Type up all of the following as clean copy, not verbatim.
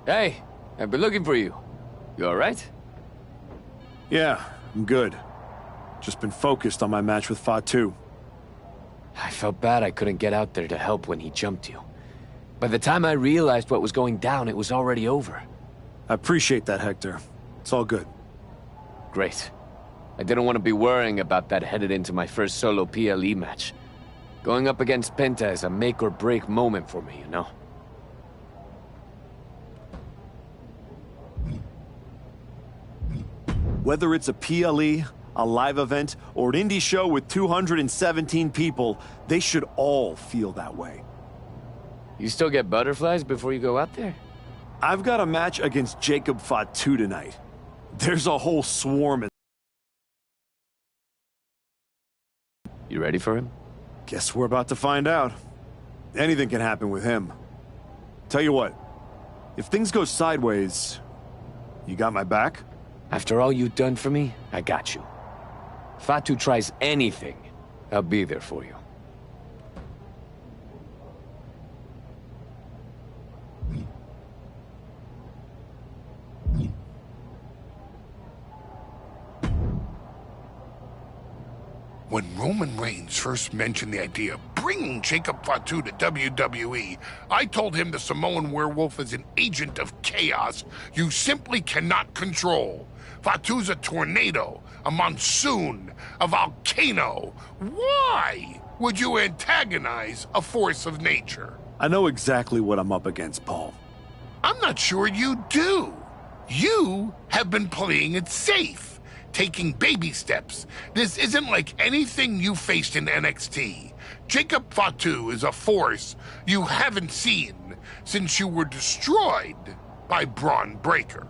Hey, I've been looking for you. You alright? Yeah, I'm good. Just been focused on my match with Fatu. I felt bad I couldn't get out there to help when he jumped you. By the time I realized what was going down, it was already over. I appreciate that, Hector. It's all good. Great. I didn't want to be worrying about that headed into my first solo PLE match. Going up against Penta is a make-or-break moment for me, you know? Whether it's a PLE, a live event, or an indie show with 217 people, they should all feel that way. You still get butterflies before you go out there? I've got a match against Jacob Fatu tonight. There's a whole swarm of... You ready for him? Guess we're about to find out. Anything can happen with him. Tell you what, if things go sideways, you got my back? After all you've done for me, I got you. Fatu tries anything, I'll be there for you. When Roman Reigns first mentioned the idea of bringing Jacob Fatu to WWE, I told him the Samoan werewolf is an agent of chaos you simply cannot control. Fatu's a tornado, a monsoon, a volcano. Why would you antagonize a force of nature? I know exactly what I'm up against, Paul. I'm not sure you do. You have been playing it safe, taking baby steps. This isn't like anything you faced in NXT. Jacob Fatu is a force you haven't seen since you were destroyed by Braun Breaker.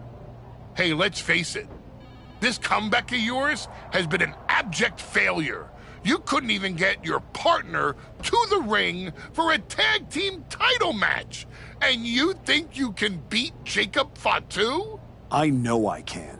Hey, let's face it. This comeback of yours has been an abject failure. You couldn't even get your partner to the ring for a tag team title match. And you think you can beat Jacob Fatu? I know I can.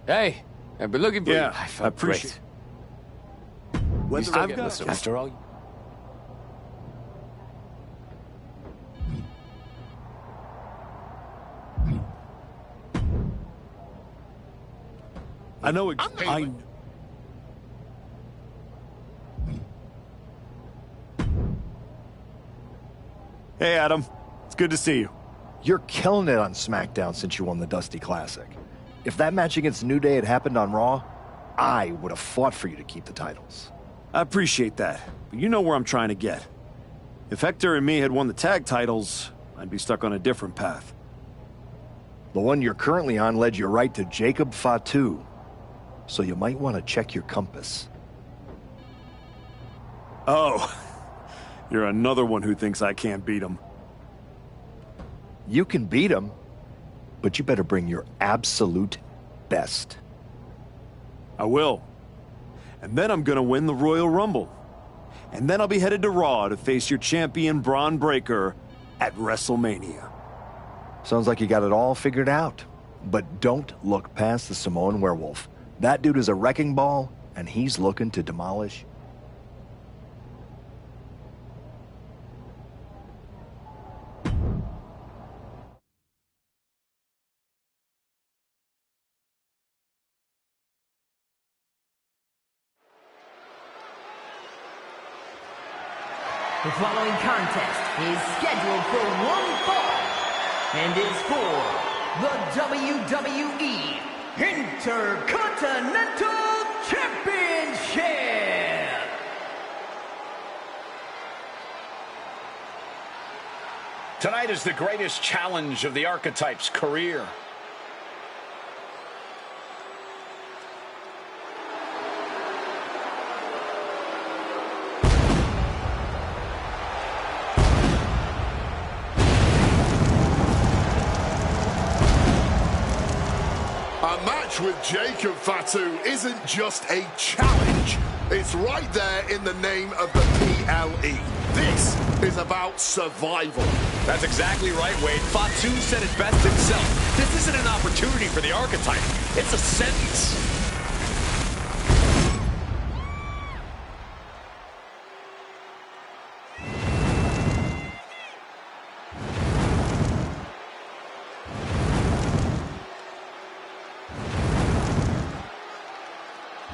Hey, I've been looking for you. Yeah, I I felt appreciate great. You Whether still I've get got listeners a- after all? I know. Hey, Adam. It's good to see you. You're killing it on SmackDown since you won the Dusty Classic. If that match against New Day had happened on Raw, I would have fought for you to keep the titles. I appreciate that, but you know where I'm trying to get. If Hector and me had won the tag titles, I'd be stuck on a different path. The one you're currently on led you right to Jacob Fatu, so you might want to check your compass. Oh, you're another one who thinks I can't beat him. You can beat him, but you better bring your absolute best. I will. And then I'm gonna win the Royal Rumble. And then I'll be headed to Raw to face your champion Braun Breaker at WrestleMania. Sounds like you got it all figured out. But don't look past the Samoan Werewolf. That dude is a wrecking ball, and he's looking to demolish. The following contest is scheduled for one fall and is for the WWE Intercontinental Championship. Tonight is the greatest challenge of the Archetype's career. A match with Jacob Fatu isn't just a challenge. It's right there in the name of the PLE. This is about survival. That's exactly right, Wade. Fatu said it best himself. This isn't an opportunity for the Archetype. It's a sentence.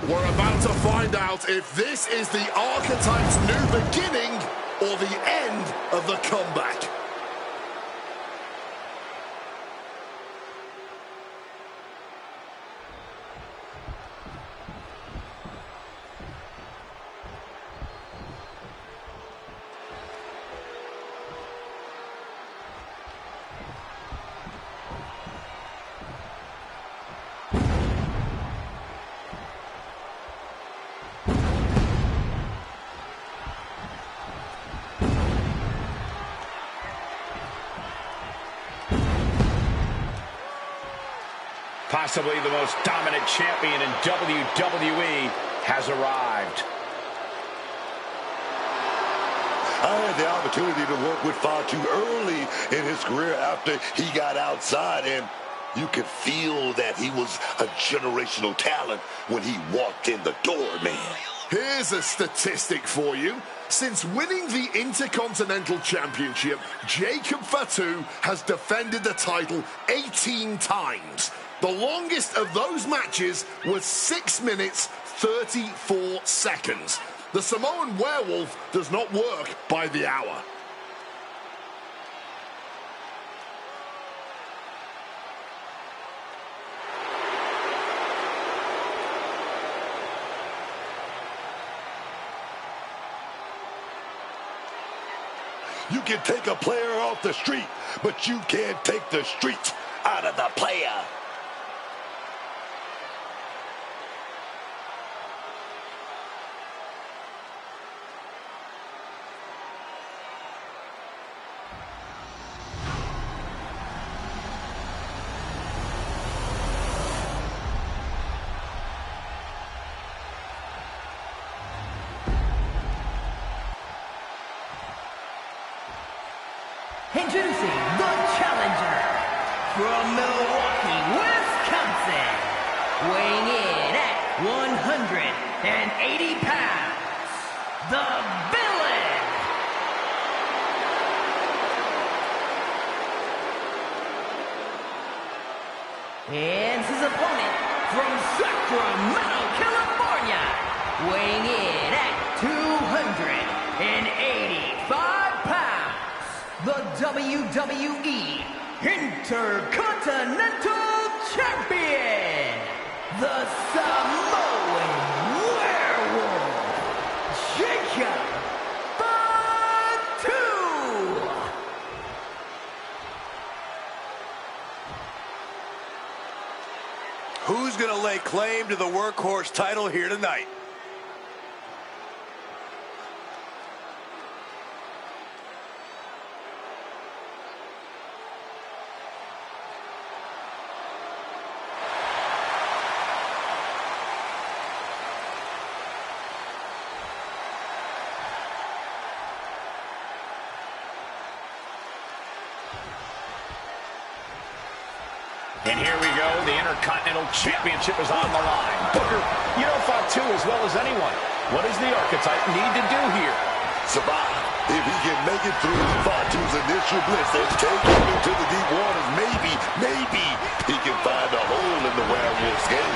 We're about to find out if this is the Archetype's new beginning or the end of the comeback. Possibly the most dominant champion in WWE has arrived. I had the opportunity to work with Fatu early in his career after he got outside, and you could feel that he was a generational talent when he walked in the door, man. Here's a statistic for you. Since winning the Intercontinental Championship, Jacob Fatu has defended the title 18 times. The longest of those matches was 6 minutes, 34 seconds. The Samoan Werewolf does not work by the hour. You can take a player off the street, but you can't take the streets out of the player. Introducing the challenger from Milwaukee, Wisconsin, weighing And his opponent from Sacramento, California, weighing in at 285 pounds, the WWE Intercontinental Champion, the Samoan Werewolf, Jacob Fatu. Who's going to lay claim to the workhorse title here tonight? And here we go, the Intercontinental Championship is on the line. Booker, you know Fatu as well as anyone. What does the Archetype need to do here? Survive. If he can make it through Fatu's initial blitz and take him into the deep waters, maybe he can find a hole in the Werewolf's game.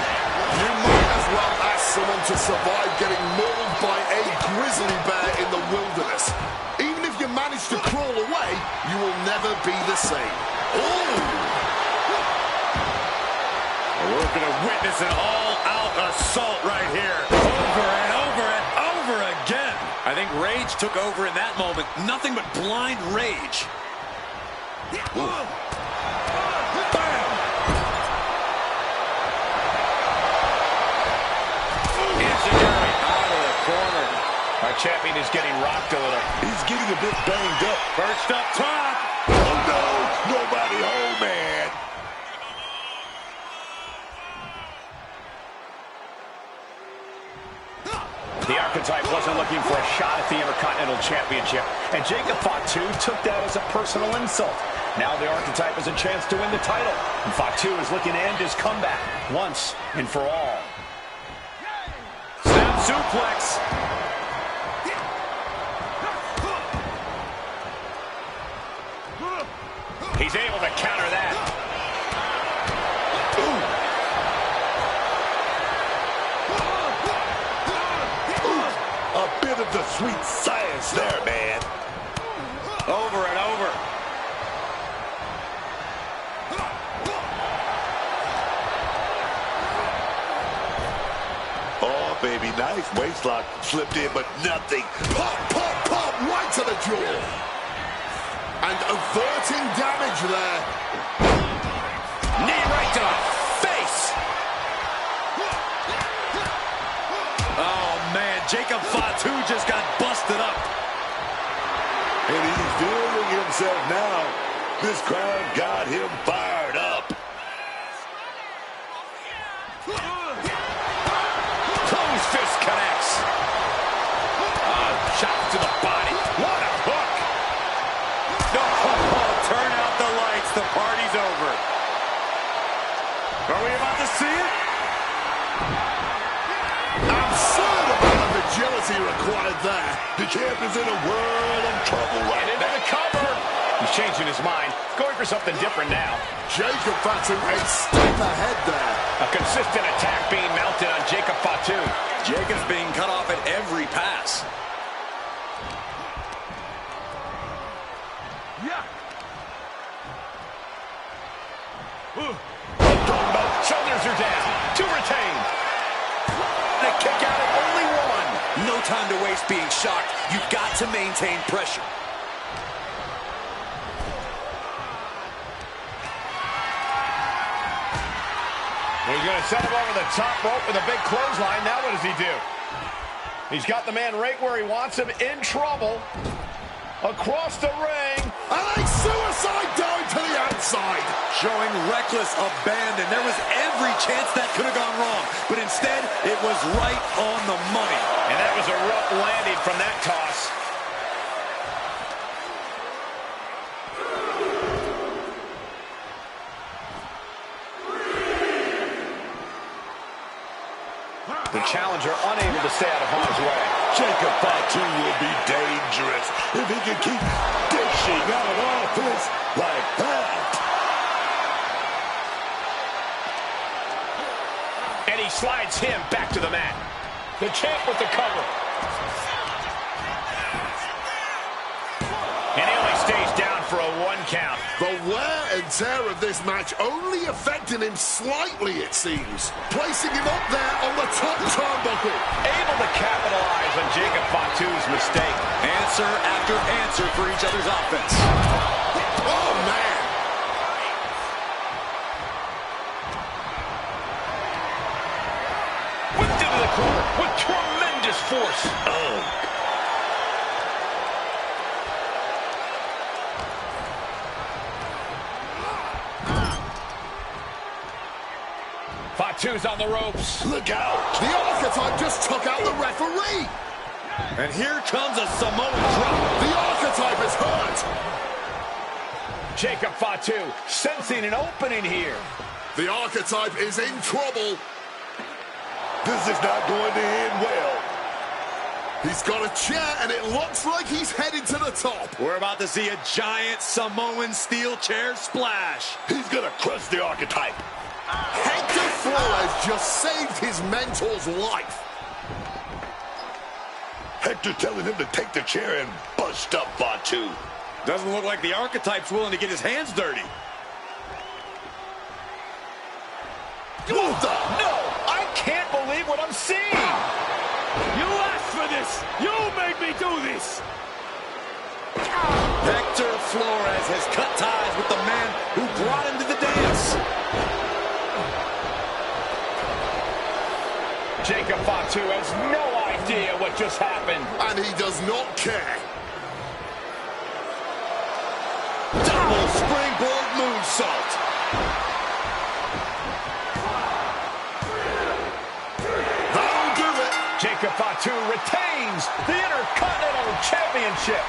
You might as well ask someone to survive getting mauled by a grizzly bear in the wilderness. Even if you manage to crawl away, you will never be the same. Oh! We're going to witness an all-out assault right here. Over and over and over again. I think rage took over in that moment. Nothing but blind rage. Bam! Enzuigiri out of the corner. Our champion is getting rocked a little. He's getting a bit banged up. First up top. Oh no, nobody home, man. The Archetype wasn't looking for a shot at the Intercontinental Championship, and Jacob Fatu took that as a personal insult. Now the Archetype has a chance to win the title, and Fatu is looking to end his comeback once and for all. Snap suplex. He's able to counter that. A bit of the sweet science there, man. Over and over. Oh, baby, nice waistlock slipped in, but nothing. Pop, pop, pop, right to the jaw. And averting damage there. Knee right to the face. Oh, man, Jacob Fatu just got busted up. And he's feeling himself now. This crowd got him fired up. Close fist connects. Shot to the body. What a hook. Oh, turn out the lights. The party's over. Are we about to see it? Absurd amount of agility required there. The champ is in a world of trouble right Into now. the cover. He's changing his mind. Going for something different now. Jacob Fatu a step ahead there. A consistent attack being mounted on Jacob Fatu. Jacob's being cut off at every pass. Shoulders are down. Two retained. And a kick out at only one. No time to waste being shocked. You've got to maintain pressure. He's going to set him over the top rope with a big clothesline. Now what does he do? He's got the man right where he wants him, in trouble. Across the ring. And a suicide dive to the outside. Showing reckless abandon. There was every chance that could have gone wrong. But instead, it was right on the money. And that was a rough landing from that toss. The challenger unable to stay out of harm's way. Jacob Fatu will be dangerous if he can keep dishing out offense like that. he slides him back to the mat. The champ with the cover. And he only stays down for a 1 count. The wear and tear of this match only affecting him slightly, it seems. Placing him up there on the top turnbuckle. Able to capitalize on Jacob Fatu's mistake. Answer after answer for each other's offense. Oh, man. Whipped into the corner with tremendous force. Oh. Fatu's on the ropes. Look out. The Archetype just took out the referee. And here comes a Samoan drop. The Archetype is hurt. Jacob Fatu sensing an opening here. The Archetype is in trouble. This is not going to end well. He's got a chair, and it looks like he's headed to the top. We're about to see a giant Samoan steel chair splash. He's going to crush the Archetype. Hector Flores just saved his mentor's life. Hector telling him to take the chair and bust up Fatu. Doesn't look like the Archetype's willing to get his hands dirty. What the? No, I can't believe what I'm seeing. You asked for this! You made me do this! Hector Flores has cut ties with the man who brought him to the dance. Jacob Fatu has no idea what just happened. And he does not care. Double springboard moonsault. That'll do it. Jacob Fatu retains the Intercontinental Championship.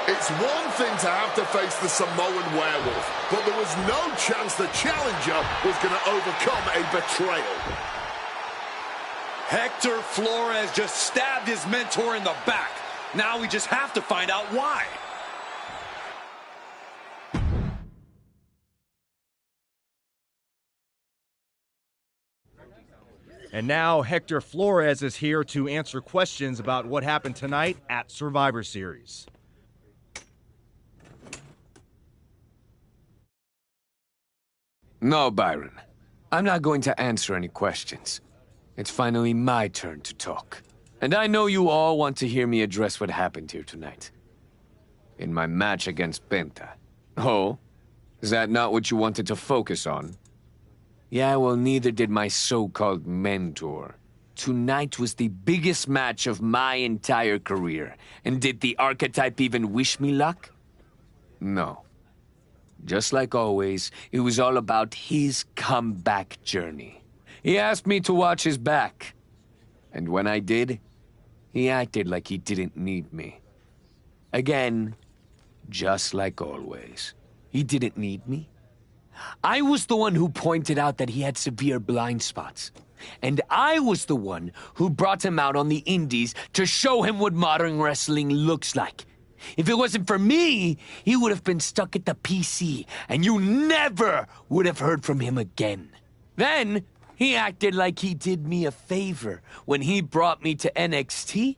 It's one thing to have to face the Samoan werewolf, but there was no chance the challenger was going to overcome a betrayal. Hector Flores just stabbed his mentor in the back. Now we just have to find out why. And now Hector Flores is here to answer questions about what happened tonight at Survivor Series. No, Byron. I'm not going to answer any questions. It's finally my turn to talk. And I know you all want to hear me address what happened here tonight. In my match against Penta. Oh? Is that not what you wanted to focus on? Yeah, well, neither did my so-called mentor. Tonight was the biggest match of my entire career. And did the Archetype even wish me luck? No. Just like always, it was all about his comeback journey. He asked me to watch his back. And when I did, he acted like he didn't need me. Again, just like always. He didn't need me. I was the one who pointed out that he had severe blind spots. And I was the one who brought him out on the indies to show him what modern wrestling looks like. If it wasn't for me, he would have been stuck at the PC, and you never would have heard from him again. Then, he acted like he did me a favor when he brought me to NXT.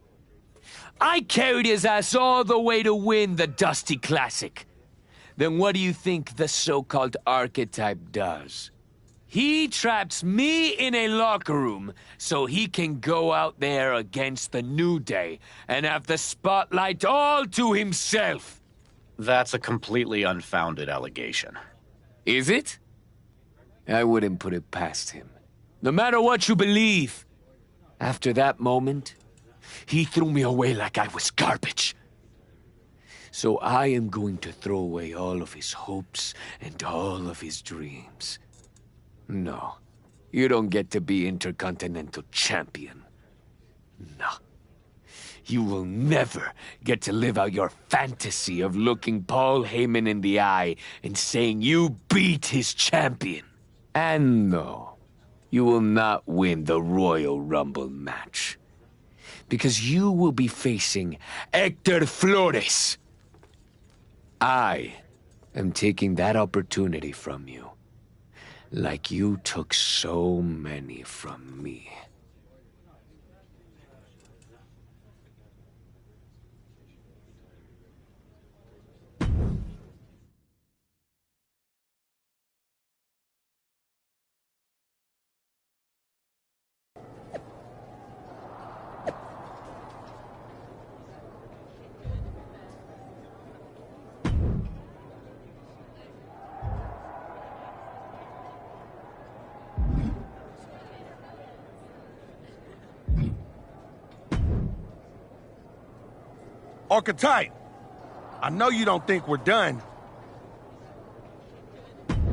I carried his ass all the way to win the Dusty Classic. Then what do you think the so-called Archetype does? He traps me in a locker room so he can go out there against the New Day and have the spotlight all to himself. That's a completely unfounded allegation. Is it? I wouldn't put it past him. No matter what you believe. After that moment, he threw me away like I was garbage. So I am going to throw away all of his hopes and all of his dreams. No, you don't get to be Intercontinental Champion. No. You will never get to live out your fantasy of looking Paul Heyman in the eye and saying you beat his champion. And no, you will not win the Royal Rumble match. Because you will be facing Hector Flores. I am taking that opportunity from you. Like you took so many from me. Archetype, I know you don't think we're done.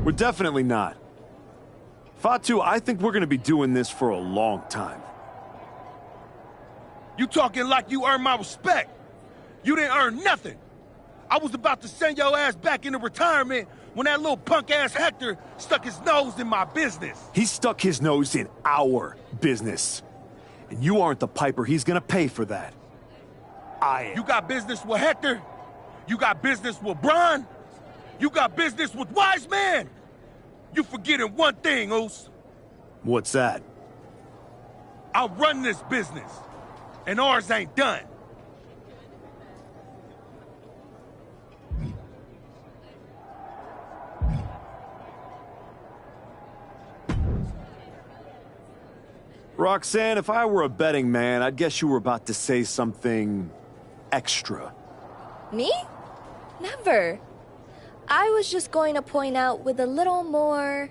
We're definitely not. Fatu, I think we're gonna be doing this for a long time. You talking like you earned my respect. You didn't earn nothing. I was about to send your ass back into retirement when that little punk-ass Hector stuck his nose in my business. He stuck his nose in our business. And you aren't the piper he's gonna pay for that. I am. You got business with Hector? You got business with Braun? You got business with Wise Man? You forgetting one thing, Oos. What's that? I run this business, and ours ain't done. Roxanne, if I were a betting man, I'd guess you were about to say something extra. Me? Never. I was just going to point out with a little more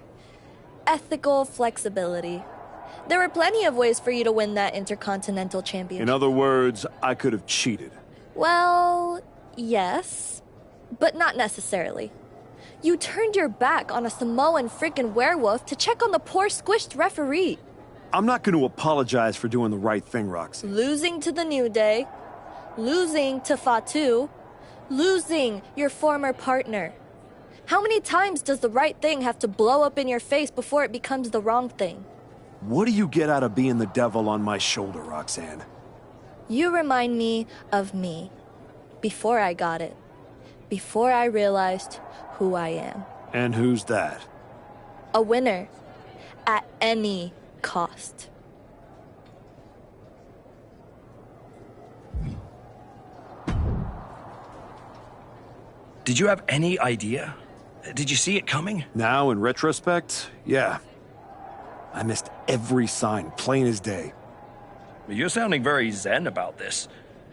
ethical flexibility. There were plenty of ways for you to win that Intercontinental Championship. In other words, I could have cheated. Well, yes, but not necessarily. You turned your back on a Samoan freaking werewolf to check on the poor squished referee. I'm not going to apologize for doing the right thing, Roxy. Losing to the New Day, losing to Fatu, losing your former partner. How many times does the right thing have to blow up in your face before it becomes the wrong thing? What do you get out of being the devil on my shoulder, Roxanne? You remind me of me. Before I got it. Before I realized who I am. And who's that? A winner. At any cost. Did you have any idea? Did you see it coming? Now, in retrospect, yeah. I missed every sign, plain as day. You're sounding very zen about this.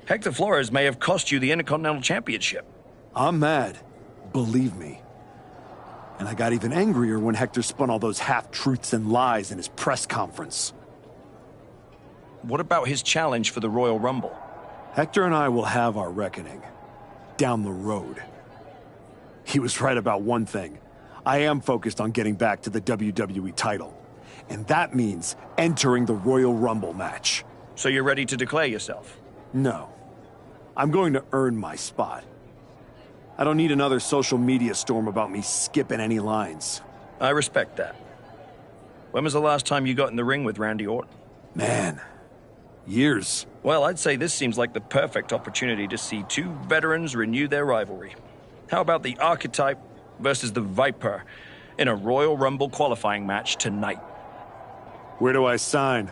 Hector Flores may have cost you the Intercontinental Championship. I'm mad, believe me. And I got even angrier when Hector spun all those half-truths and lies in his press conference. What about his challenge for the Royal Rumble? Hector and I will have our reckoning. Down the road. He was right about one thing. I am focused on getting back to the WWE title. And that means entering the Royal Rumble match. So you're ready to declare yourself? No. I'm going to earn my spot. I don't need another social media storm about me skipping any lines. I respect that. When was the last time you got in the ring with Randy Orton? Man, years. Well, I'd say this seems like the perfect opportunity to see two veterans renew their rivalry. How about the Archetype versus the Viper in a Royal Rumble qualifying match tonight? Where do I sign?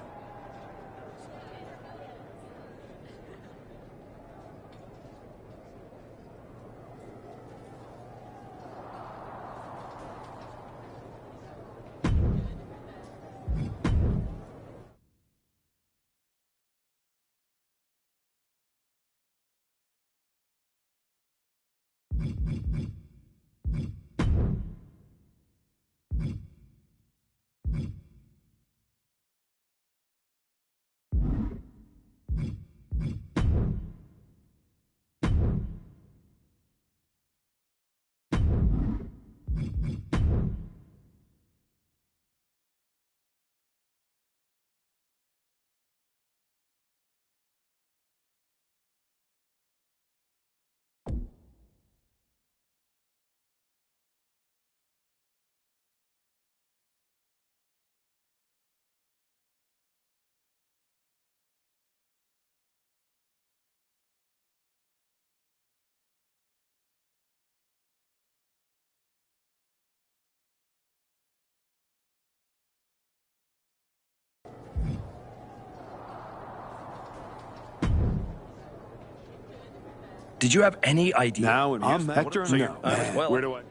Did you have any idea? Now I'm Hector. So No. well. Where do I?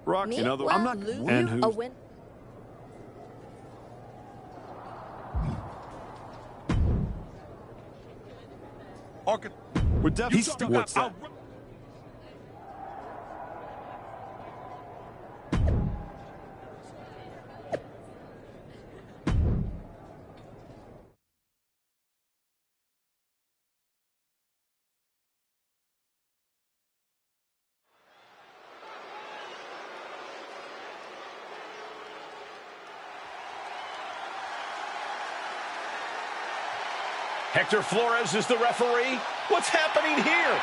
Rock, Me? you know, Well, I'm not. lose And you who? a win. We're definitely. What's that? Hector Flores is the referee. What's happening here?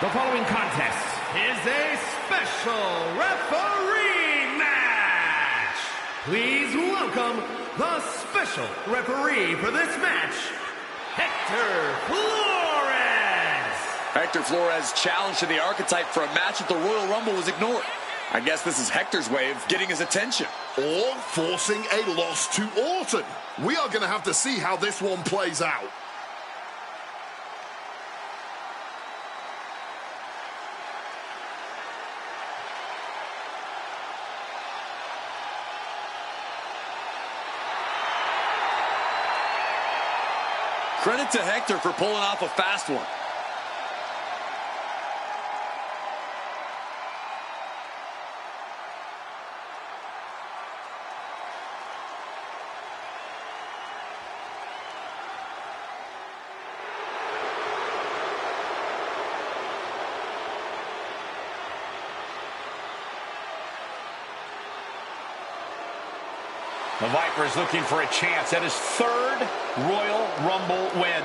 The following contest is a special referee match. Please welcome the special referee for this match, Hector Flores. Hector Flores' challenge to the Archetype for a match at the Royal Rumble was ignored. I guess this is Hector's way of getting his attention. Or forcing a loss to Orton. We are going to have to see how this one plays out. Credit to Hector for pulling off a fast one. The Viper's looking for a chance at his third Royal Rumble win.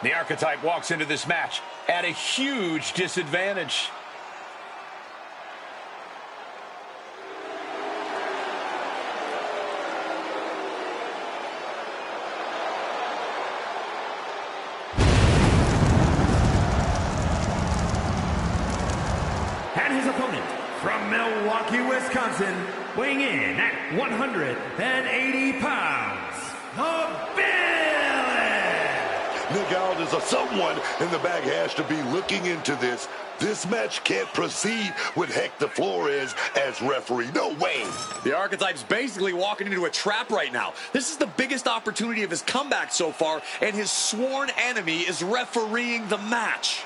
The Archetype walks into this match at a huge disadvantage. And his opponent from Milwaukee, Wisconsin, weighing in at 180 pounds, the Nick Aldis or someone in the back has to be looking into this. This match can't proceed with Hector Flores as referee. No way. The Archetype's basically walking into a trap right now. This is the biggest opportunity of his comeback so far, and his sworn enemy is refereeing the match.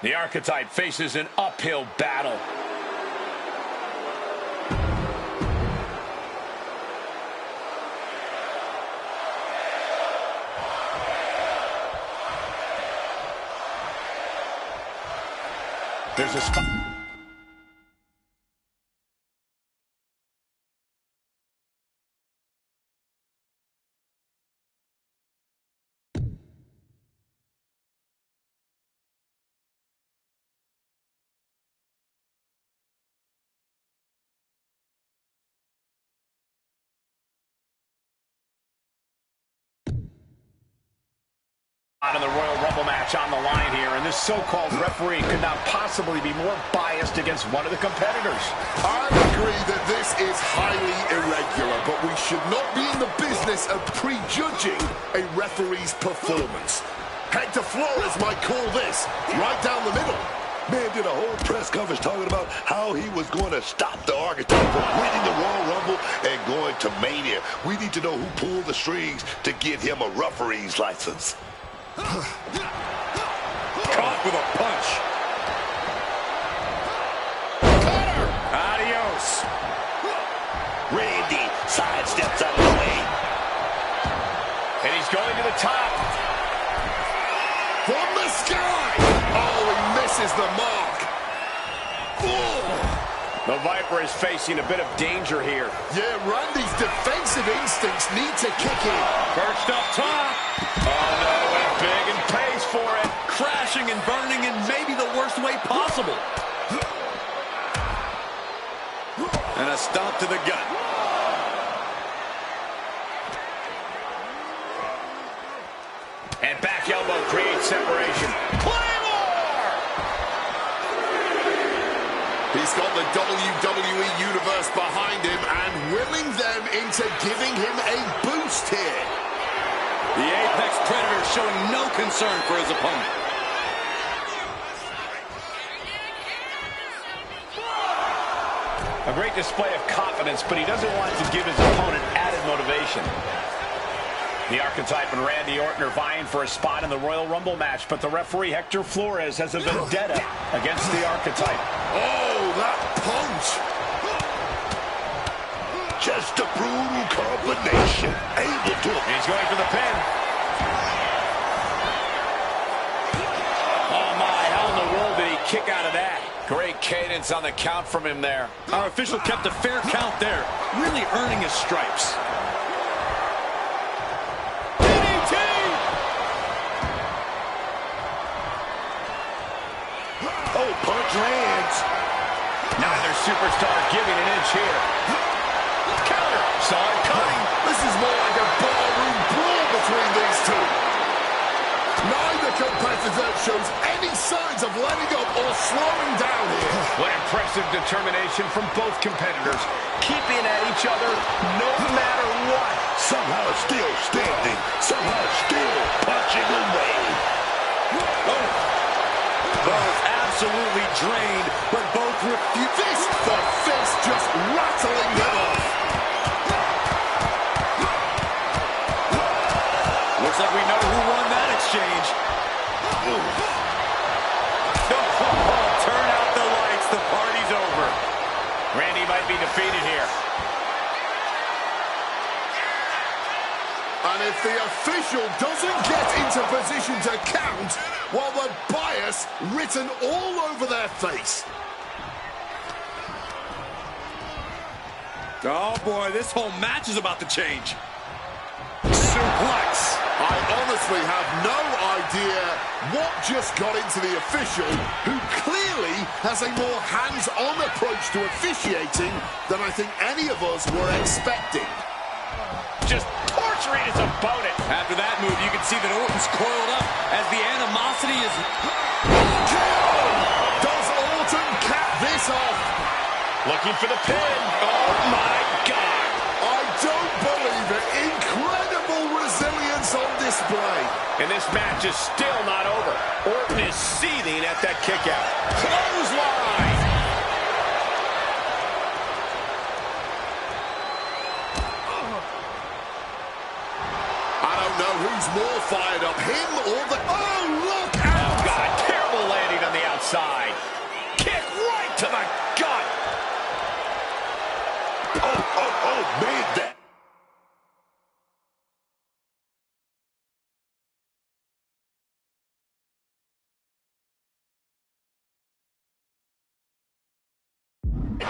The Archetype faces an uphill battle. There's a spot. On in the Royal Rumble match on the line here, and this so-called referee could not possibly be more biased against one of the competitors. I agree that this is highly irregular, but we should not be in the business of prejudging a referee's performance. Hector Flores might call this right down the middle. Man did a whole press conference talking about how he was going to stop the Archetype from winning the Royal Rumble and going to Mania. We need to know who pulled the strings to get him a referee's license. Caught with a punch. Cutter! Adios. Randy sidesteps out of the way. going to the top. From the sky! Oh, he misses the mark. Oh. The Viper is facing a bit of danger here. Yeah, Randy's defensive instincts need to kick in. Perched up top. Oh, no, went big and pays for it. Crashing and burning in maybe the worst way possible. And a stomp to the gut. And back elbow creates separation. Claymore! He's got the WWE Universe behind him and willing them into giving him a boost here. The Apex Predator showing no concern for his opponent. A great display of confidence, but he doesn't want to give his opponent added motivation. The Archetype and Randy Orton are vying for a spot in the Royal Rumble match, but the referee, Hector Flores, has a vendetta against the Archetype. Oh, that punch! Just a brutal combination. Able to... He's going for the pin. Oh, my, how in the world did he kick out of that? Great cadence on the count from him there. Our official kept a fair count there, really earning his stripes. DDT! Oh, punch lands. Neither superstar giving an inch here. Counter. Saw it coming. This is more like a barroom brawl between these two. Neither competitor shows any signs of letting up or slowing down here. What impressive determination from both competitors. Keeping at each other no matter what. Somehow still standing. Somehow still punching away. Oh. Both absolutely drained, but both refuse. Fist for fist, just rattling them off. Looks like we know who won that exchange. Turn out the lights, the party's over. Randy might be defeated here. And if the official doesn't get into position to count, well, the bias written all over their face. Oh boy, this whole match is about to change. Suplex. I honestly have no idea what just got into the official, who clearly has a more hands-on approach to officiating than I think any of us were expecting. Just torturing his opponent. After that move, you can see that Orton's coiled up as the animosity is... Does Orton cap this off? Looking for the pin. Oh, my God. I don't believe it. Incredible resilience on display. And this match is still not over. Orton is seething at that kick out. Clothesline. I don't know who's more fired up, him or the... Oh, look out! Oh, God, terrible landing on the outside. Kick right to the gut. Oh, man, that...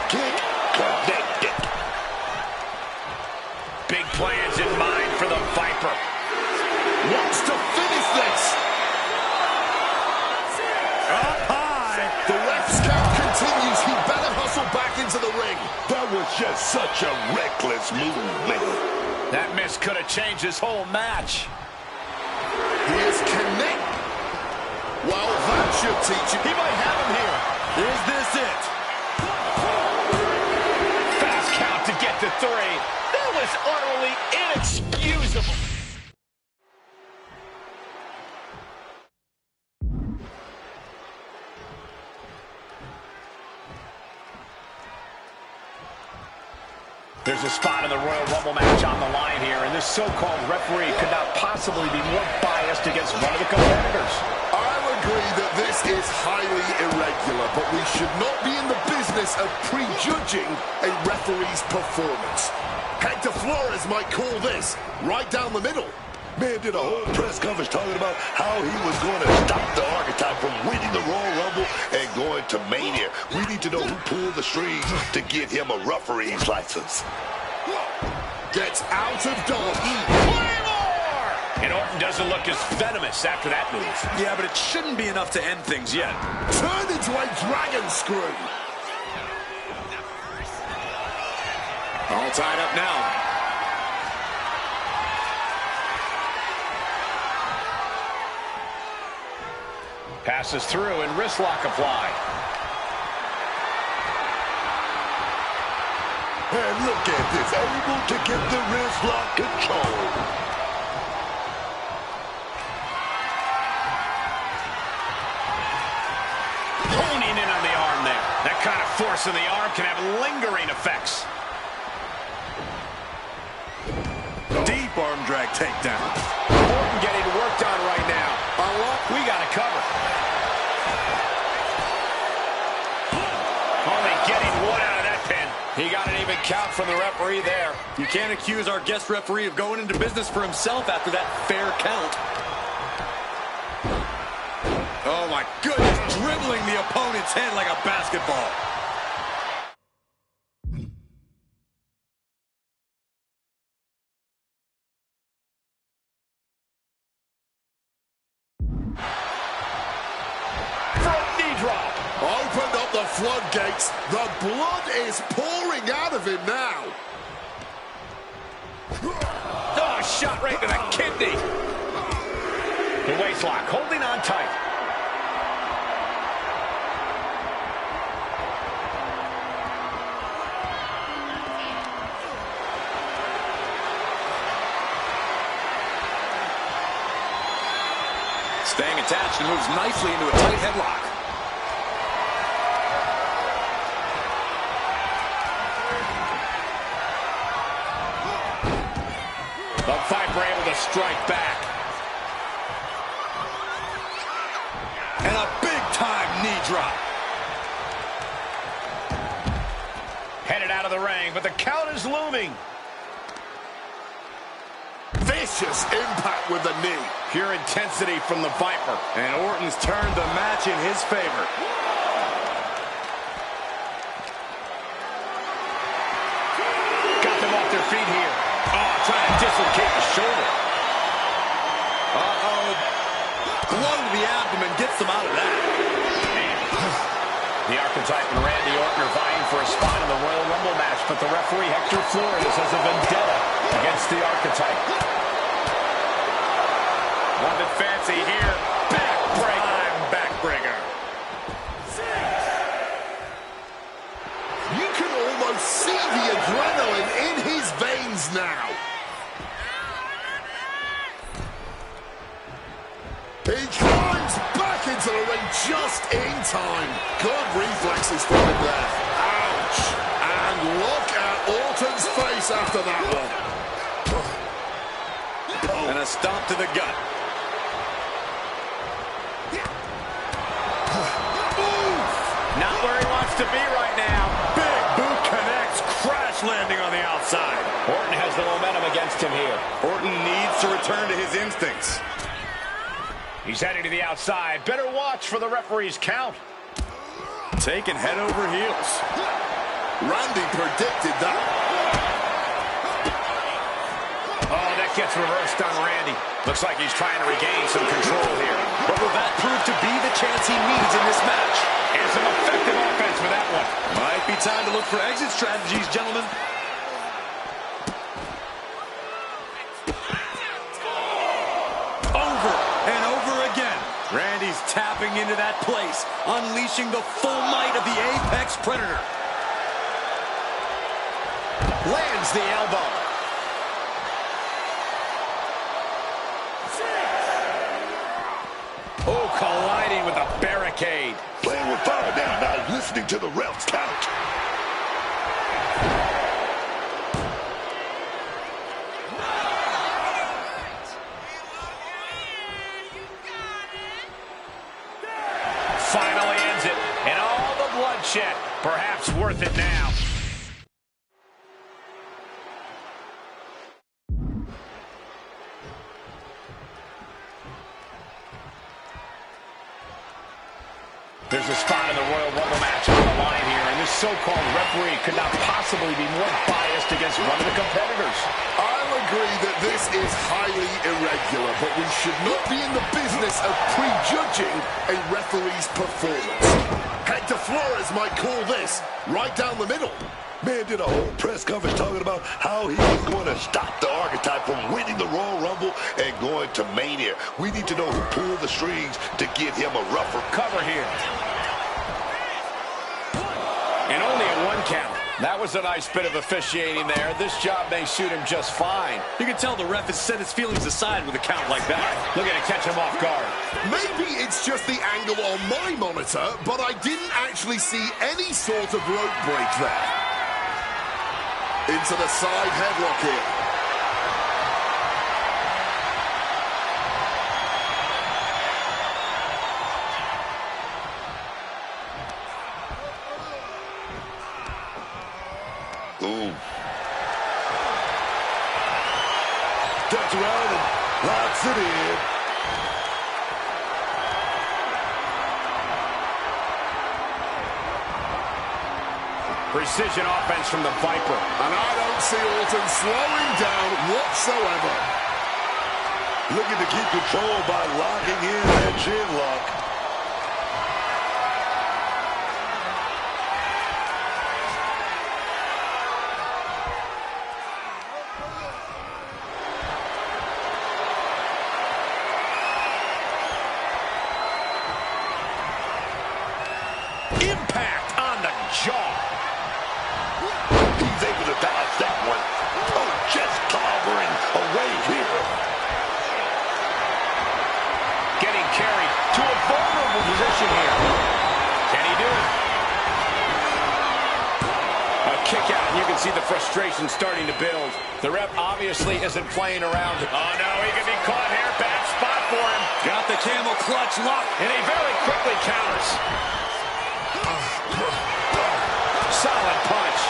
Kick connected. Big plans in mind for the Viper. Wants to finish this. Up high. The ref's count continues. He better hustle back into the ring. That was just such a reckless move, man. That miss could have changed this whole match. He is connect. Well, that should teach him. He might have him here. Is this it? Fast count to get to 3. That was utterly inexcusable. There's a spot in the Royal Rumble match on the line here, and this so-called referee could not possibly be more biased against one of the competitors. I'll agree that this is highly irregular, but we should not be in the business of prejudging a referee's performance. Hector Flores might call this right down the middle. Man did a whole press conference talking about how he was going to stop the Archetype from winning the Royal Rumble and going to Mania. We need to know who pulled the strings to get him a referee's license. Gets out of dodge. And Orton doesn't look as venomous after that move. Yeah, but it shouldn't be enough to end things yet. Turned into a dragon screw. All tied up now. Passes through and wrist lock applied. And look at this, able to get the wrist lock control. Honing in on the arm there. That kind of force in the arm can have lingering effects. Deep arm drag takedown. Orton getting worked on right now. We got it covered. Only getting one out of that pin. He got an even count from the referee there. You can't accuse our guest referee of going into business for himself after that fair count. Oh my goodness, dribbling the opponent's head like a basketball. Opened up the floodgates. The blood is pouring out of him now. Oh, shot right to the kidney. The waist lock, holding on tight. Staying attached and moves nicely into a tight headlock. The Viper able to strike back. And a big-time knee drop. Headed out of the ring, but the count is looming. Vicious impact with the knee. Pure intensity from the Viper. And Orton's turned the match in his favor. Got them off their feet here. Oh, trying to dislocate the shoulder. Uh-oh. Blow to the abdomen gets them out of that. The Archetype and Randy Orton are vying for a spot in the Royal Rumble match, but the referee, Hector Flores, has a vendetta against the Archetype. Nothing fancy here. Backbreaker. Backbreaker. You can almost see the adrenaline in his veins now. He climbs back into the ring just in time. Good reflexes from him there. Ouch. And look at Orton's face after that one. And a stomp to the gut. Not where he wants to be right now. Big boot connects, crash landing on the outside. Orton has the momentum against him here. Orton needs to return to his instincts. He's heading to the outside. Better watch for the referee's count. Taken head over heels. Randy predicted that. Oh, that gets reversed on Randy. Looks like he's trying to regain some control here. But will that prove to be the chance he needs in this match? And some effective offense for that one. Might be time to look for exit strategies, gentlemen. Over and over again. Randy's tapping into that place, unleashing the full might of the Apex Predator. Lands the elbow. Oh, colliding with a barricade. Playing with fire now, listening to the ref's count. Finally ends it. And all the bloodshed. Perhaps worth it now. There's a spot in the Royal Rumble match on the line here, and this so-called referee could not possibly be more biased against one of the competitors. I'll agree that this is highly irregular, but we should not be in the business of prejudging a referee's performance. Hector Flores might call this right down the middle. Man did a whole press conference talking about how he was going to stop the Archetype from winning the Royal Rumble and going to Mania. We need to know who pulled the strings to get him a rougher Cover here. And only a 1 count. That was a nice bit of officiating there. This job may suit him just fine. You can tell the ref has set his feelings aside with a count like that. Looking to catch him off guard. Maybe it's just the angle on my monitor, but I didn't actually see any sort of rope break there. Into the side headlock here. Ooh. Turns around and locks it in. Precision offense from the Viper. And I don't see Orton slowing down whatsoever. Looking to keep control by locking in that chin lock. Impact on the jaw. He's able to dodge that one. Oh, just clobbering away here. Getting carried to a vulnerable position here. Can he do it? A kick out, and you can see the frustration starting to build. The ref obviously isn't playing around. Oh, no, he could be caught here. Bad spot for him. Got the camel clutch locked. And he very quickly counters. Solid punch.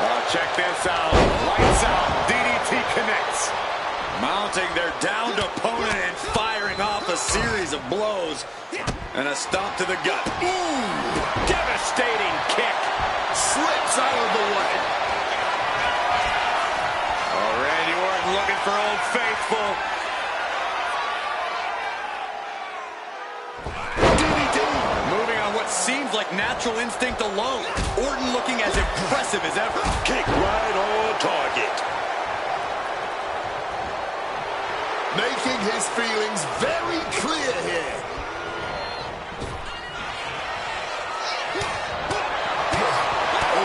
Oh, check this out. Lights out. DDT connects. Mounting their downed opponent and firing off a series of blows. And a stomp to the gut. Ooh, devastating kick. Slips out of the way. Oh, Randy Orton looking for Old Faithful. Seems like natural instinct alone. Orton looking as impressive as ever. Kick right on target. Making his feelings very clear here.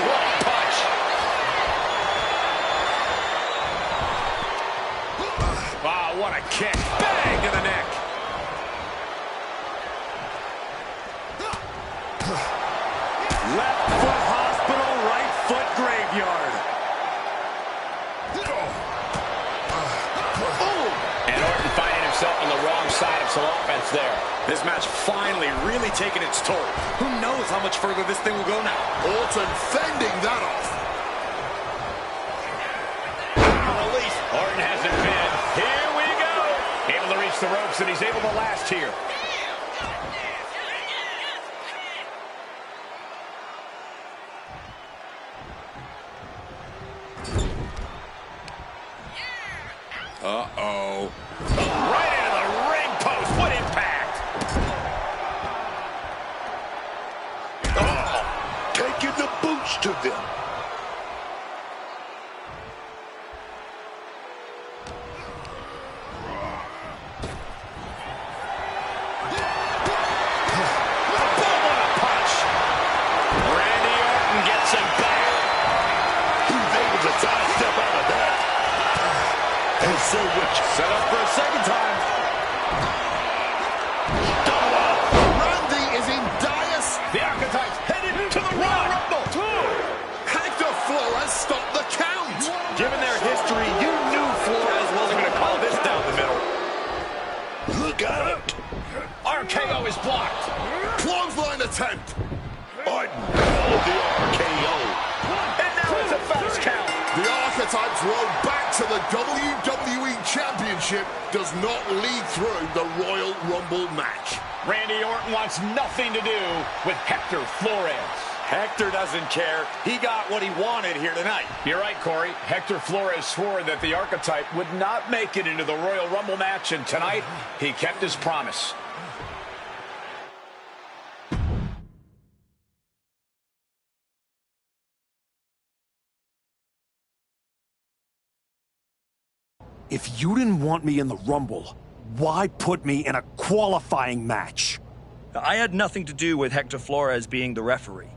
What punch. Wow, what a kick. Bang to the neck. Left foot hospital, right foot graveyard. And Orton finding himself on the wrong side of some offense there. This match finally really taking its toll. Who knows how much further this thing will go now? Orton fending that off. Release. Orton has it pinned. Here we go. Able to reach the ropes, and he's able to last here. Uh-oh. Right into the ring post. What impact. Oh, taking the boots to them. Boom on a punch. Randy Orton gets him back. He's able to sidestep out of that. And say what you set up for a second time. Randy is in dire. The Archetype's headed to the Royal Rumble. Hector Flores stopped the count. Given their history, you knew Flores wasn't going to call this down the middle. look out. RKO is blocked. Clothesline attempt. Orton the RKO. And now it's a fast count. The Archetypes roll back to the the WWE Championship does not lead through the Royal Rumble match. Randy Orton wants nothing to do with Hector Flores. Hector doesn't care. He got what he wanted here tonight. You're right, Corey. Hector Flores swore that the Archetype would not make it into the Royal Rumble match, and tonight he kept his promise. If you didn't want me in the Rumble, why put me in a qualifying match? I had nothing to do with Hector Flores being the referee.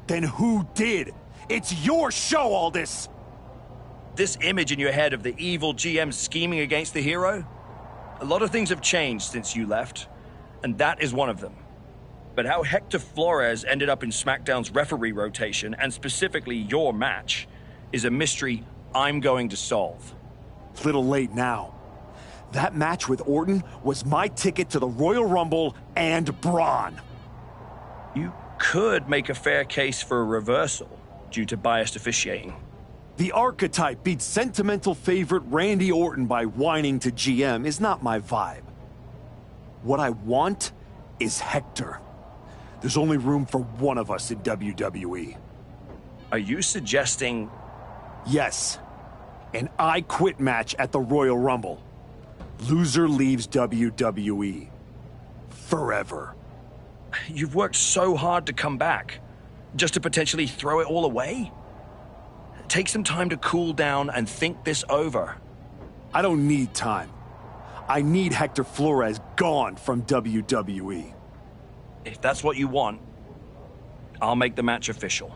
Then who did? It's your show, all this! This image in your head of the evil GM scheming against the hero? A lot of things have changed since you left, and that is one of them. But how Hector Flores ended up in SmackDown's referee rotation, and specifically your match, is a mystery I'm going to solve. Little late now. That match with Orton was my ticket to the Royal Rumble and Braun. You could make a fair case for a reversal due to biased officiating. The Archetype beat sentimental favorite Randy Orton by whining to GM is not my vibe. What I want is Hector. There's only room for one of us in WWE. Are you suggesting... Yes. An I Quit match at the Royal Rumble. Loser leaves WWE. Forever. You've worked so hard to come back, just to potentially throw it all away? Take some time to cool down and think this over. I don't need time. I need Hector Flores gone from WWE. If that's what you want, I'll make the match official.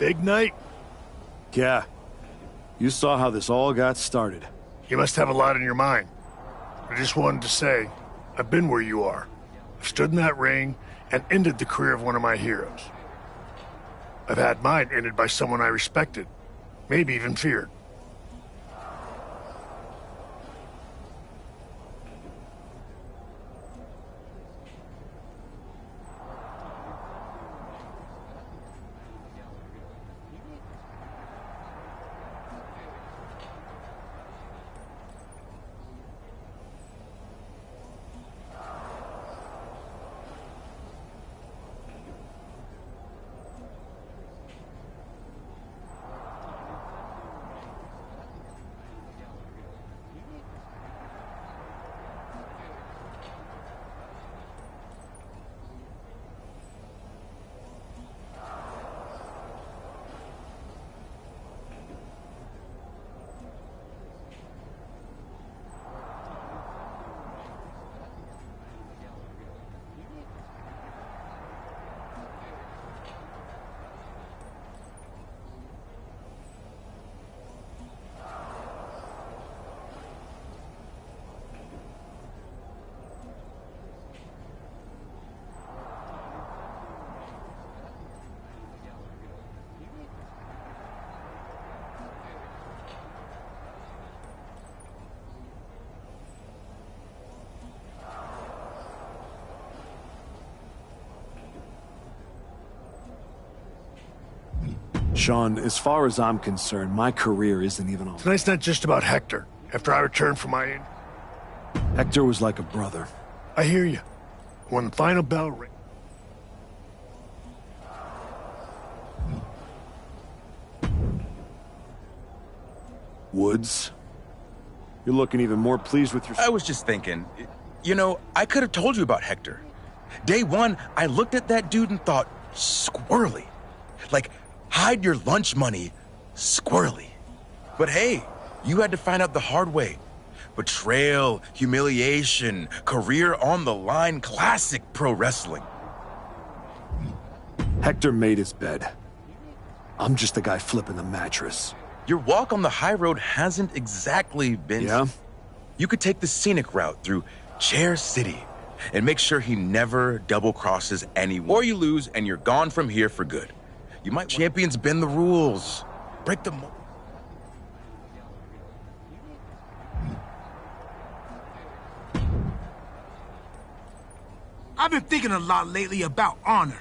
Big night? Yeah. You saw how this all got started. You must have a lot in your mind. I just wanted to say, I've been where you are. I've stood in that ring and ended the career of one of my heroes. I've had mine ended by someone I respected, maybe even feared. Sean, as far as I'm concerned, my career isn't even on. Tonight's not just about Hector. After I returned from my... Hector was like a brother. I hear you. When the final bell rings... Woods? You're looking even more pleased with your... I was just thinking, you know, I could have told you about Hector. Day one, I looked at that dude and thought, squirrely. Like, hide your lunch money, squirrely. But hey, you had to find out the hard way. Betrayal, humiliation, career on the line, classic pro wrestling. Hector made his bed. I'm just the guy flipping the mattress. Your walk on the high road hasn't exactly been... Yeah? You could take the scenic route through Chair City and make sure he never double-crosses anyone. Or you lose and you're gone from here for good. You might champions bend the rules. Break them. I've been thinking a lot lately about honor,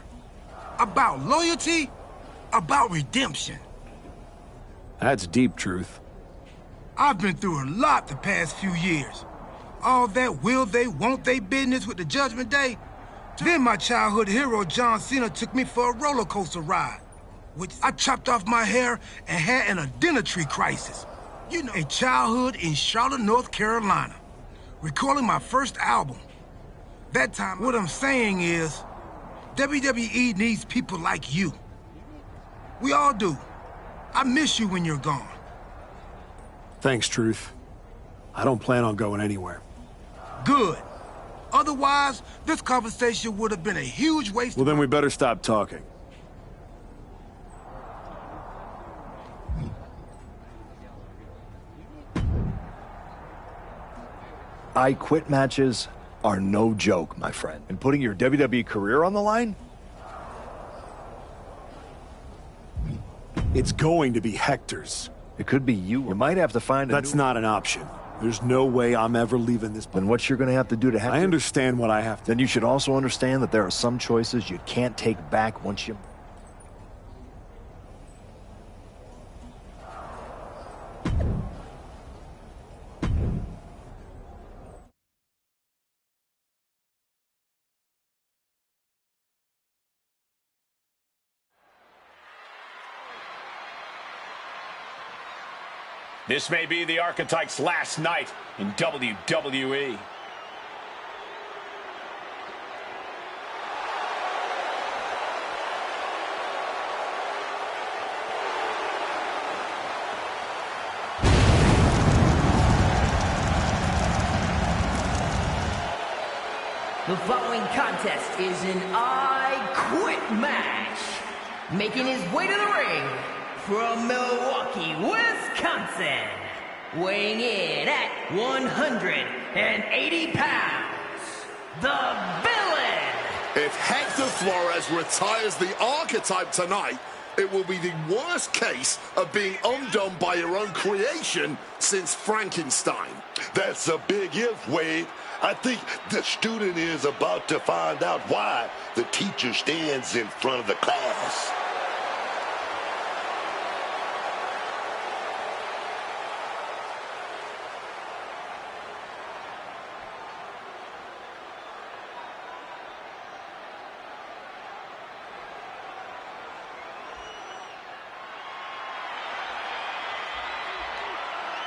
about loyalty, about redemption. That's deep, Truth. I've been through a lot the past few years. All that will they, won't they business with the Judgment Day. Then my childhood hero, John Cena, took me for a roller coaster ride, which I chopped off my hair and had an identity crisis. You know, a childhood in Charlotte, North Carolina, recording my first album. That time, what I'm saying is, WWE needs people like you. We all do. I miss you when you're gone. Thanks, Truth. I don't plan on going anywhere. Good. Otherwise, this conversation would have been a huge waste. Well, then we better stop talking. I quit matches are no joke, my friend. And putting your WWE career on the line? It's going to be Hector's. It could be you. You might have to find a That's not an option. There's no way I'm ever leaving this. Then what you're going to have to do to Hector? I understand what I have to. Then you should also understand that there are some choices you can't take back once you... This may be the Archetype's last night in WWE. The following contest is an I Quit match. Making his way to the ring from Milwaukee, Wisconsin, weighing in at 180 pounds, the Villain. If Hector Flores retires the Archetype tonight, it will be the worst case of being undone by your own creation since Frankenstein. That's a big if, Wade. I think the student is about to find out why the teacher stands in front of the class.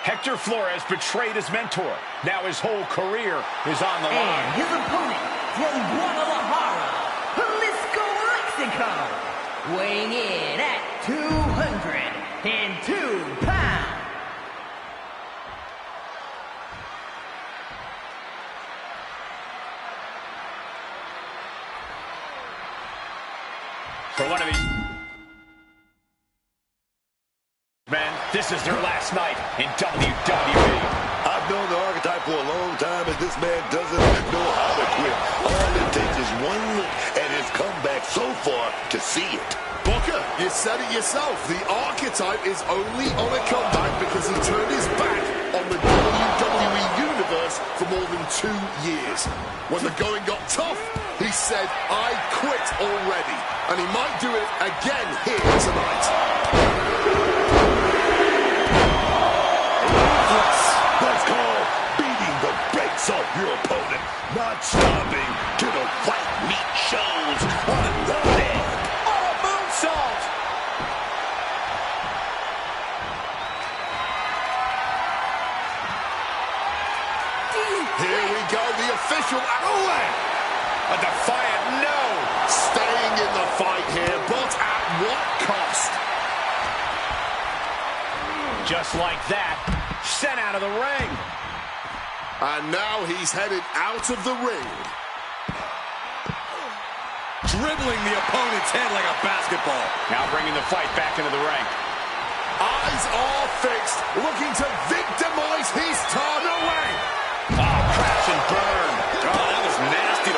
Hector Flores betrayed his mentor. Now his whole career is on the line. And his opponent from Guadalajara, Jalisco, Mexico, weighing in at 202 pounds. For one of these men, this is their last night in WWE. I've known the Archetype for a long time, and this man doesn't know how to quit. All it takes is one look at his comeback so far to see it. Booker, you said it yourself. The Archetype is only on a comeback because he turned his back on the WWE Universe for more than 2 years. When the going got tough, he said, I quit already. And he might do it again here tonight. That's called beating the brakes off your opponent, not stopping till the white meat shows on the head. Oh, a moonsault! Here we go, the official. Oh, a defiant no. Staying in the fight here, but at what cost? Just like that, sent out of the ring. And now he's headed out of the ring. Dribbling the opponent's head like a basketball. Now bringing the fight back into the ring. Eyes are fixed, looking to victimize his target. Oh, crash and burn. Oh, that was nasty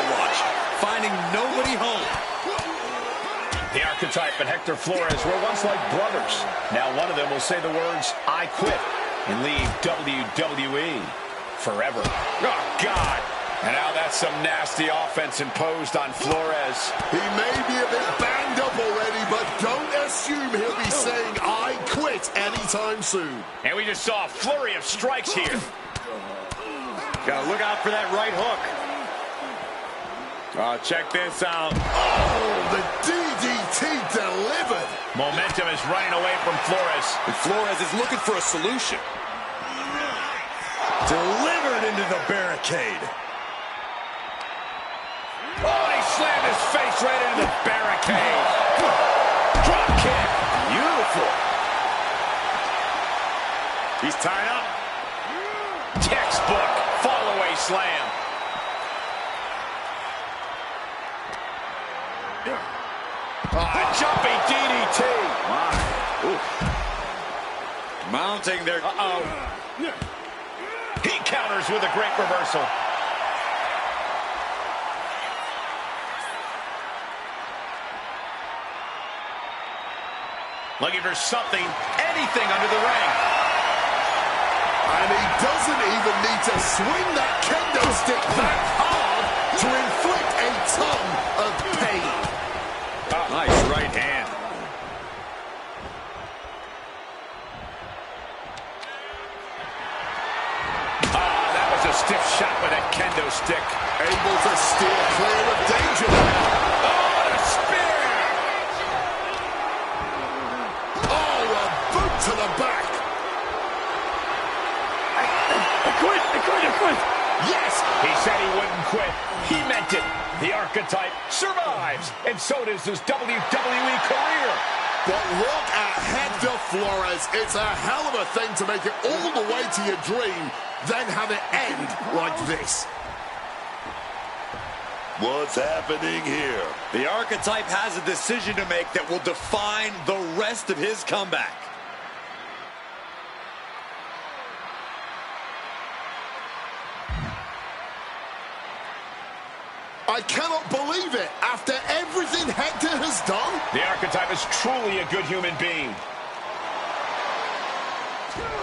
Archetype and Hector Flores were once like brothers. Now one of them will say the words, "I quit," and leave WWE forever. Oh, God. And now that's some nasty offense imposed on Flores. He may be a bit banged up already, but don't assume he'll be saying "I quit" anytime soon. And we just saw a flurry of strikes here. Gotta look out for that right hook. Oh, check this out. Oh, the DDT delivered. Momentum is running away from Flores. And Flores is looking for a solution. Delivered into the barricade. Oh, he slammed his face right into the barricade. Drop kick. Beautiful. He's tied up. Textbook fall-away slam. Jumping DDT. Mounting there. Uh-oh. He counters with a great reversal. Looking for something, anything under the ring. And he doesn't even need to swing that kendo stick that hard to inflict a ton of pain. Nice right hand. That was a stiff shot with that kendo stick. Able to steer clear of danger. Oh, a spear! Oh, a boot to the back. I quit. Yes, he said he wouldn't quit. He meant it. The Archetype survives, and so does his WWE career. But look at Hector Flores. It's a hell of a thing to make it all the way to your dream, then have it end like this. What's happening here? The Archetype has a decision to make that will define the rest of his comeback. I cannot believe it. After everything Hector has done, the Archetype is truly a good human being.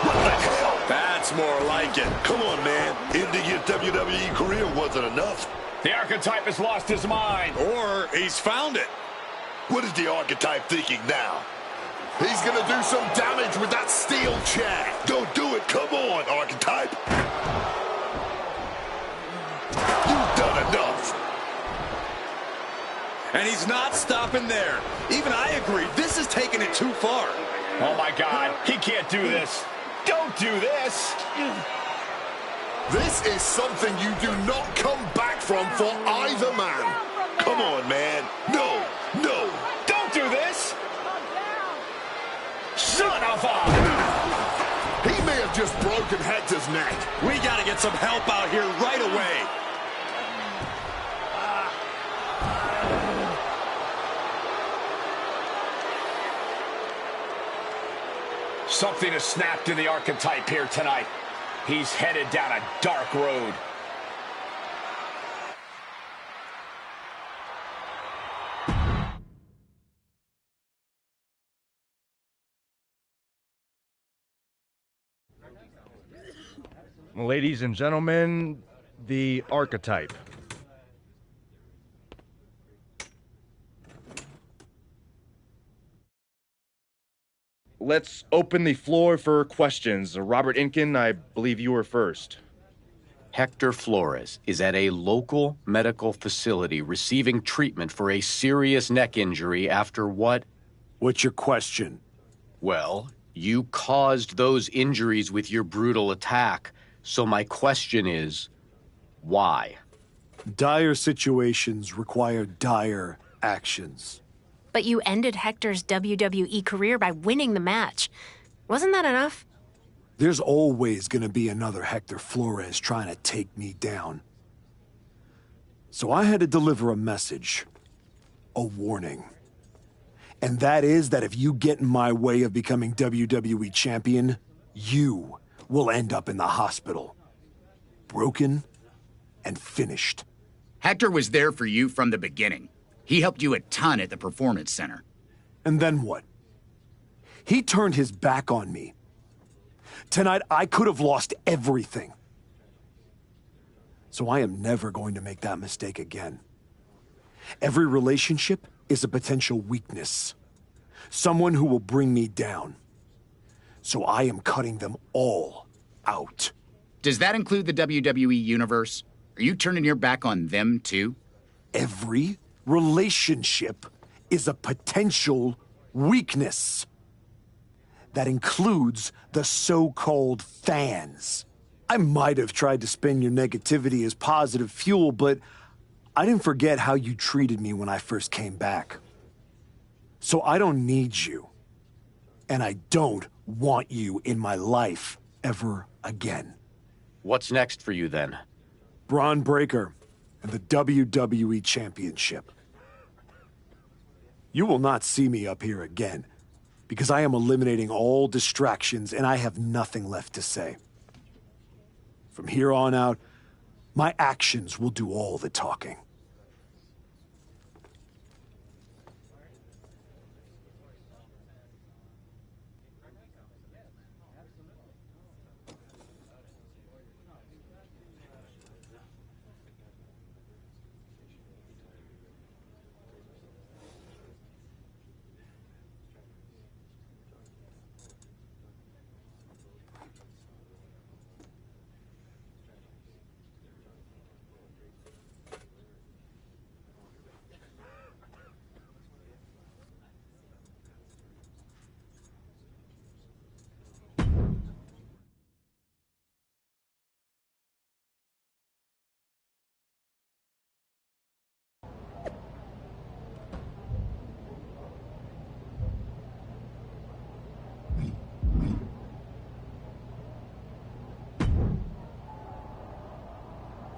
What the hell? That's more like it. Come on, man. Ending your WWE career wasn't enough. The Archetype has lost his mind. Or he's found it. What is the Archetype thinking now? He's going to do some damage with that steel chair. Don't do it. Come on, Archetype. You've done enough. And he's not stopping there. Even I agree. This is taking it too far. Oh, my God. He can't do this. Don't do this. This is something you do not come back from for either man. Come on, man. No. Don't do this. Son of a... He may have just broken Hector's neck. We got to get some help out here right away. Something has snapped in the Archetype here tonight. He's headed down a dark road. Ladies and gentlemen, the Archetype. Let's open the floor for questions. Robert Inkin, I believe you were first. Hector Flores is at a local medical facility receiving treatment for a serious neck injury after what? What's your question? Well, you caused those injuries with your brutal attack. So my question is, why? Dire situations require dire actions. But you ended Hector's WWE career by winning the match. Wasn't that enough? There's always gonna be another Hector Flores trying to take me down. So I had to deliver a message. A warning. And that is that if you get in my way of becoming WWE champion, you will end up in the hospital. Broken and finished. Hector was there for you from the beginning. He helped you a ton at the Performance Center. And then what? He turned his back on me. Tonight, I could have lost everything. So I am never going to make that mistake again. Every relationship is a potential weakness. Someone who will bring me down. So I am cutting them all out. Does that include the WWE Universe? Are you turning your back on them, too? Every relationship is a potential weakness. That includes the so-called fans. I might have tried to spin your negativity as positive fuel, but I didn't forget how you treated me when I first came back. So I don't need you. And I don't want you in my life ever again. What's next for you, then? Braun Breaker and the WWE Championship. You will not see me up here again, because I am eliminating all distractions and I have nothing left to say. From here on out, my actions will do all the talking.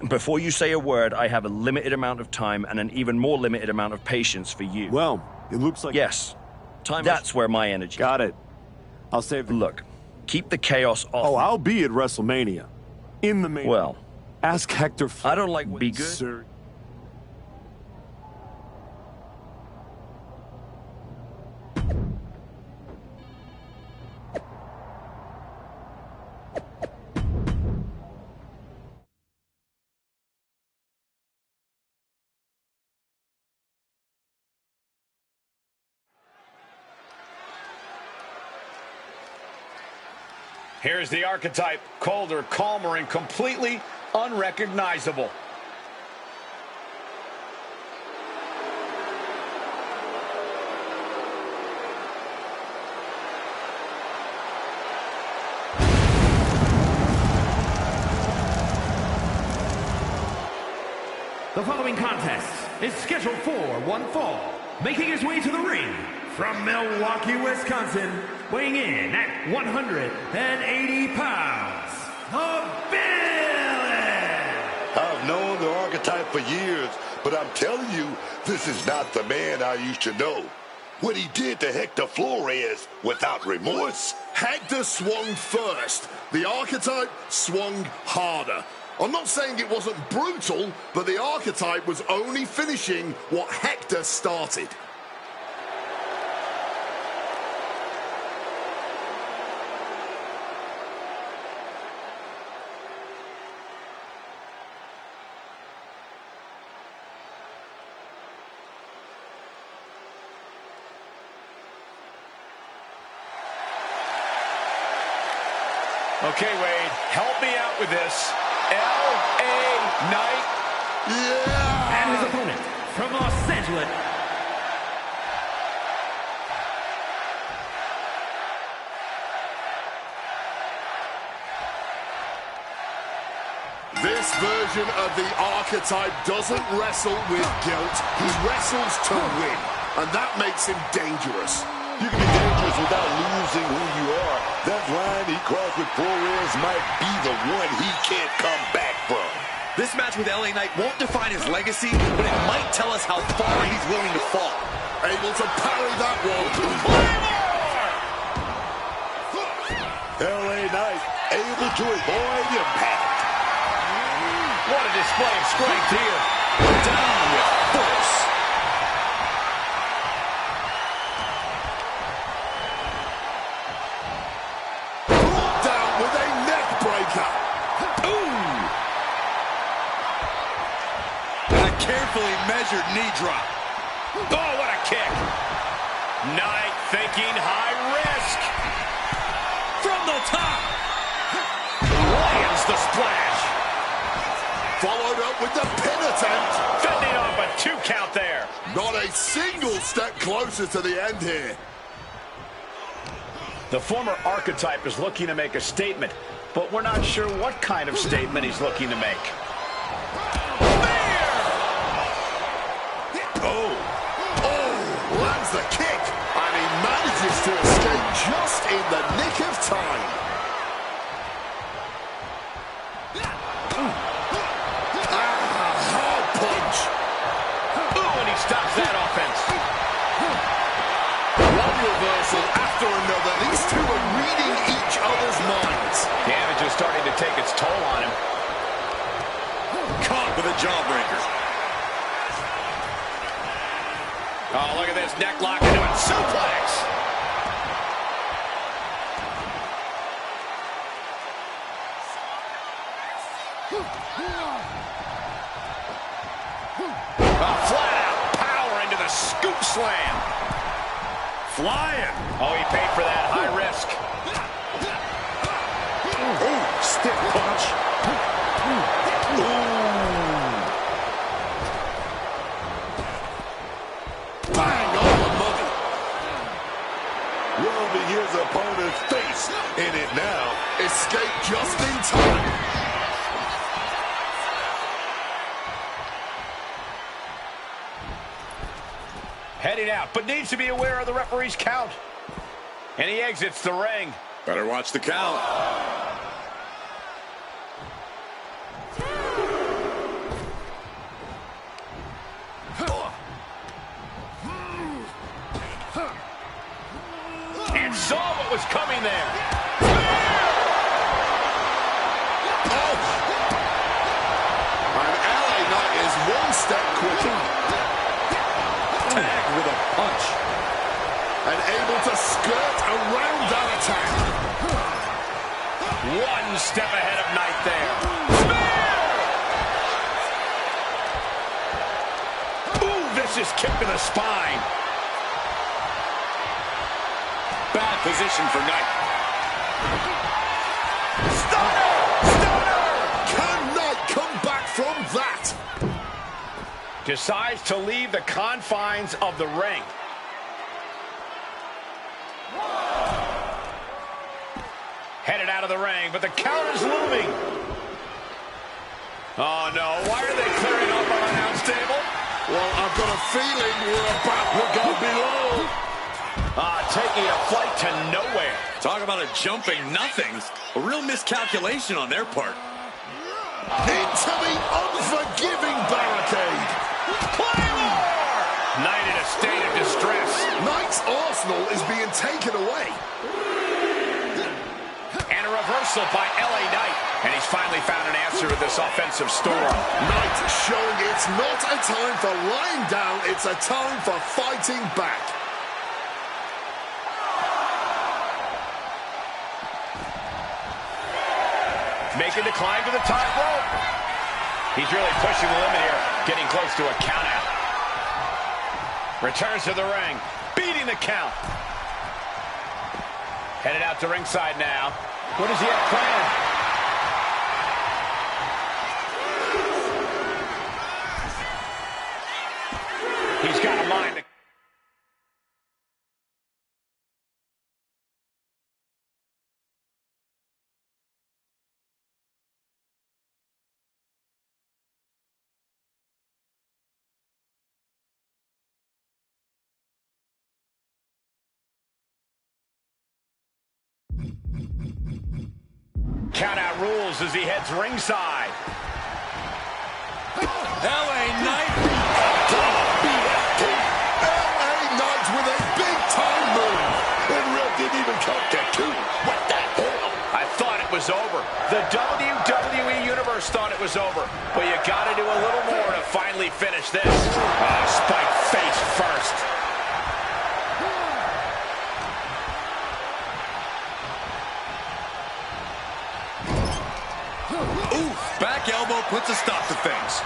Before you say a word, I have a limited amount of time and an even more limited amount of patience for you. Well, it looks like... Yes. That's where my energy... Got it. I'll save the... Look, keep the chaos off. Oh, I'll be at WrestleMania. In the main... Well... Ask Hector... I don't like be good. Sir. Here's the archetype, colder, calmer, and completely unrecognizable. The following contest is scheduled for one fall. Making his way to the ring from Milwaukee, Wisconsin, weighing in at 180 pounds, the Villain! I've known the archetype for years, but I'm telling you, this is not the man I used to know. What he did to Hector Flores without remorse. Hector swung first. The archetype swung harder. I'm not saying it wasn't brutal, but the archetype was only finishing what Hector started. Okay, Wade, help me out with this. L.A. Knight. Yeah! And his opponent from Los Angeles. This version of the archetype doesn't wrestle with guilt. He wrestles to win, and that makes him dangerous. You can be dangerous without losing who you are. That line he crossed with Flores might be the one he can't come back from. This match with LA Knight won't define his legacy, but it might tell us how far he's willing to fall. Able to parry that one. LA Knight able to avoid impact. What a display of strength here. Down with force. carefully measured knee drop. Oh, what a kick. Knight thinking high risk. From the top. Lands the splash. Followed up with the pin attempt. Fending off a 2 count there. Not a single step closer to the end here. The former archetype is looking to make a statement, but we're not sure what kind of statement he's looking to make. Lands the kick, and he manages to escape just in the nick of time. Hard punch. Ooh, and he stops that offense. One reversal after another. These two are reading each other's minds. Damage is starting to take its toll on him. Caught with a jawbreaker. Oh, look at this. Neck lock into it. Suplex. Flat out power into the scoop slam. Flying. Oh, he paid for that. High risk. Ooh, stiff punch. Bang on the money. Rubbing his opponent's face in it now. Escape just in time. Heading out, but needs to be aware of the referee's count. And he exits the ring. Better watch the count. And saw what was coming there. And LA Knight is one step quicker. Tagged with a punch. And able to skirt around that attack. One step ahead of Knight there. Ooh, vicious kick to the spine. Bad position for Knight. Stunner! Can Knight come back from that? Decides to leave the confines of the ring. Headed out of the ring, but the count is looming. Oh, no. Why are they clearing up on the announce table? Well, I've got a feeling we're about to go below. Taking a flight to nowhere. Talk about a jumping nothings. A real miscalculation on their part. Into the unforgiving barricade. Claymore! Knight in a state of distress. Knight's arsenal is being taken away. And a reversal by LA Knight. And he's finally found an answer to this offensive storm. Knight showing it's not a time for lying down, it's a time for fighting back. Making the climb to the top rope. He's really pushing the limit here, getting close to a count out. Returns to the ring, beating the count. Headed out to ringside now. What does he have planned? He's got a mind to... Count out rules as he heads ringside. LA Knight. LA Knight with a big-time move. And Ref didn't even count that too. What the hell? I thought it was over. The WWE Universe thought it was over. But you got to do a little more to finally finish this. Spike face first. Back elbow puts a stop to things.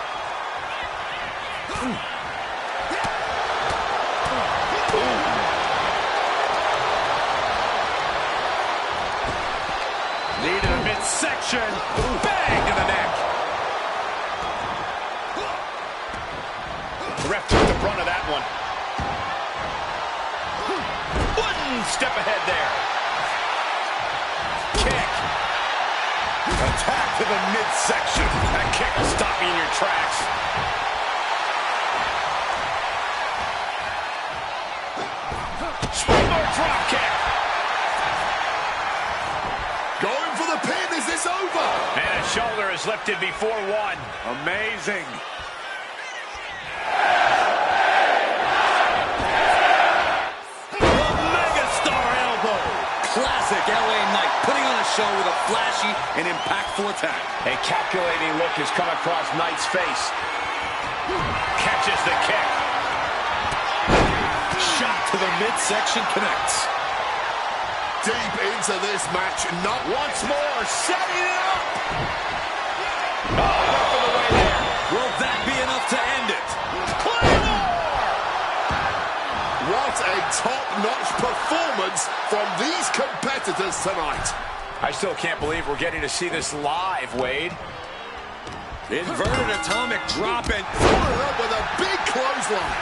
submission. Bang to the neck. The ref took the brunt of that one. One step ahead there. Kick. Attack to the midsection. That kick will stop you in your tracks. Springboard drop kick. Going for the pin. Is this over? And a shoulder is lifted before one. Amazing. Classic LA Knight, putting on a show with a flashy and impactful attack. A calculating look has come across Knight's face. Catches the kick. Shot to the midsection connects. Deep into this match. Not once more. Setting it up. Oh, right for the way there. Will that be enough to end it? What a top-notch performance from these competitors tonight. I still can't believe we're getting to see this live, Wade. Inverted atomic drop and followed up with a big clothesline.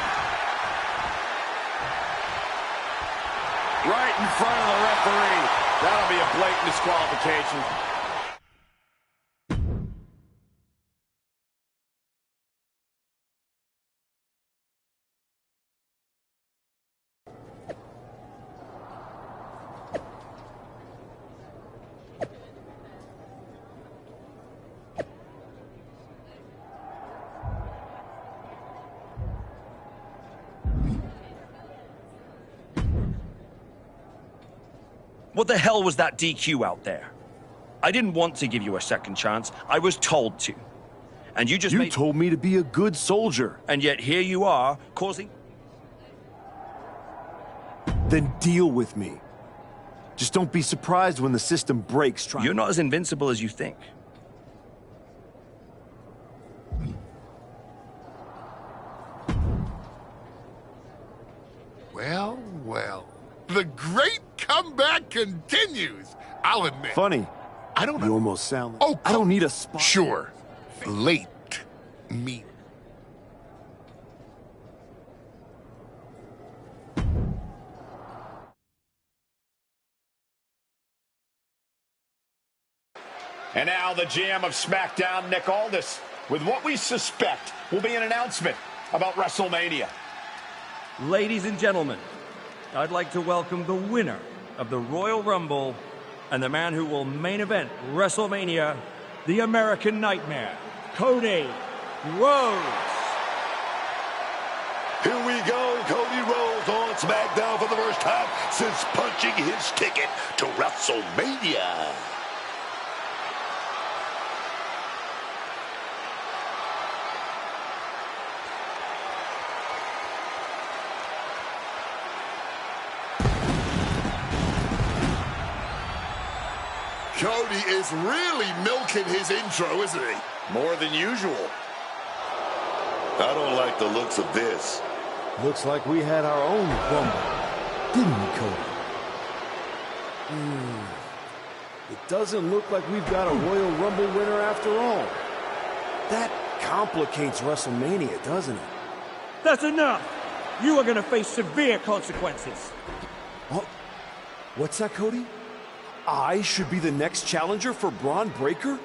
Right in front of the referee. That'll be a blatant disqualification. What the hell was that DQ out there? I didn't want to give you a second chance. I was told to. And you just You told me to be a good soldier. And yet here you are, causing... Then deal with me. Just don't be surprised when the system breaks. You're not as invincible as you think. Well, well. The great comeback continues. I'll admit. Funny. I don't know. You almost sound like... Oh, I don't need a spot. Sure. Late meat. And now the GM of SmackDown, Nick Aldis, with what we suspect will be an announcement about WrestleMania. Ladies and gentlemen, I'd like to welcome the winner of the Royal Rumble and the man who will main event WrestleMania, the American Nightmare, Cody Rhodes. Here we go, Cody Rhodes on SmackDown for the first time since punching his ticket to WrestleMania. Cody is really milking his intro, isn't he? More than usual. I don't like the looks of this. Looks like we had our own Rumble, didn't we, Cody? It doesn't look like we've got a Royal Rumble winner after all. That complicates WrestleMania, doesn't it? That's enough! You are going to face severe consequences. Oh, what's that, Cody? I should be the next challenger for Braun Breaker?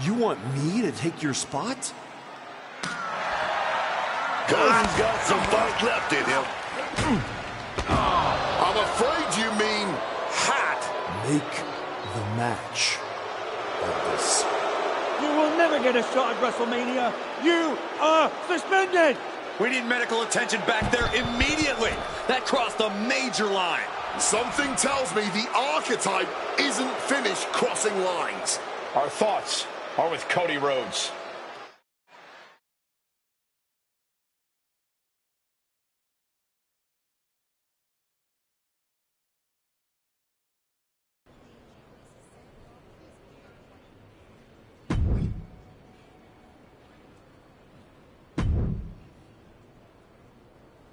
You want me to take your spot? Cody's got some fight left in him. I'm afraid you mean hat. Make the match of this. You will never get a shot at WrestleMania. You are suspended. We need medical attention back there immediately. That crossed a major line. Something tells me the archetype isn't finished crossing lines. Our thoughts are with Cody Rhodes.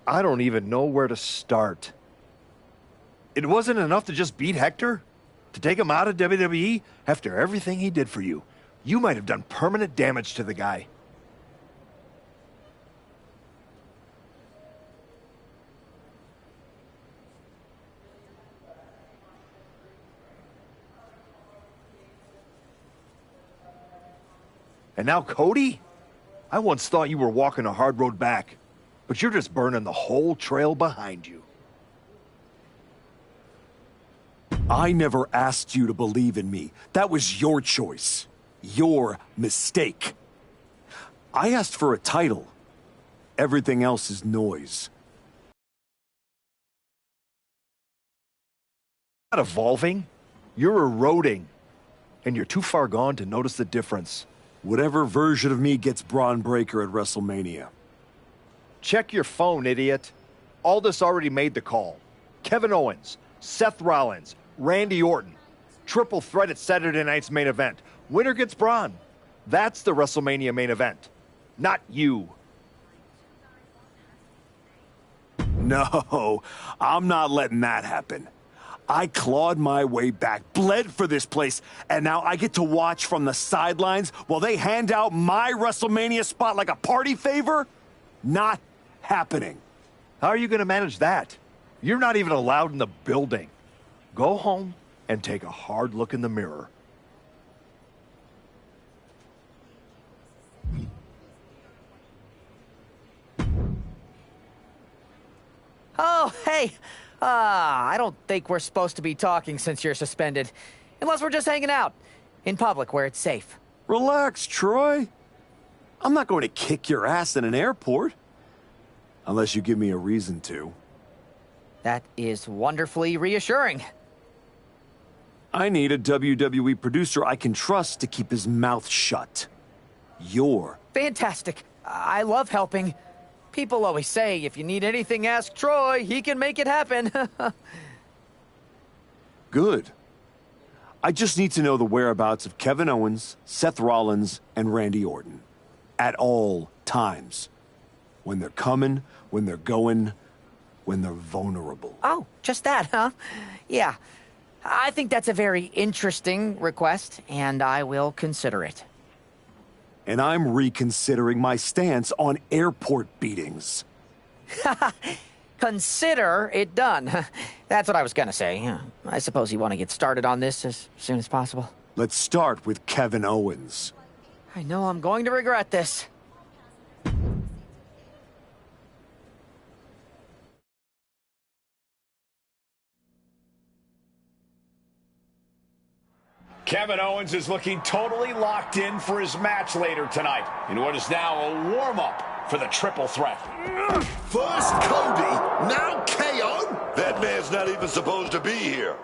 I don't even know where to start. It wasn't enough to just beat Hector? To take him out of WWE after everything he did for you, you might have done permanent damage to the guy. And now Cody? I once thought you were walking a hard road back, but you're just burning the whole trail behind you. I never asked you to believe in me. That was your choice. Your mistake. I asked for a title. Everything else is noise. You're not evolving. You're eroding. And you're too far gone to notice the difference. Whatever version of me gets Braun Breaker at WrestleMania. Check your phone, idiot. Aldous already made the call. Kevin Owens, Seth Rollins, Randy Orton. Triple threat at Saturday night's main event. Winner gets Braun. That's the WrestleMania main event. Not you. No, I'm not letting that happen. I clawed my way back, bled for this place, and now I get to watch from the sidelines while they hand out my WrestleMania spot like a party favor? Not happening. How are you going to manage that? You're not even allowed in the building. Go home and take a hard look in the mirror. Oh, hey. I don't think we're supposed to be talking since you're suspended. Unless we're just hanging out. In public, where it's safe. Relax, Troy. I'm not going to kick your ass in an airport. Unless you give me a reason to. That is wonderfully reassuring. I need a WWE producer I can trust to keep his mouth shut. You're... Fantastic. I love helping. People always say, if you need anything, ask Troy. He can make it happen. Good. I just need to know the whereabouts of Kevin Owens, Seth Rollins, and Randy Orton. At all times. When they're coming, when they're going, when they're vulnerable. Oh, just that, huh? Yeah. I think that's a very interesting request, and I will consider it. And I'm reconsidering my stance on airport beatings. Consider it done. That's what I was gonna say. I suppose you want to get started on this as soon as possible. Let's start with Kevin Owens. I know I'm going to regret this. Kevin Owens is looking totally locked in for his match later tonight in what is now a warm-up for the triple threat. First Cody, now KO? That man's not even supposed to be here.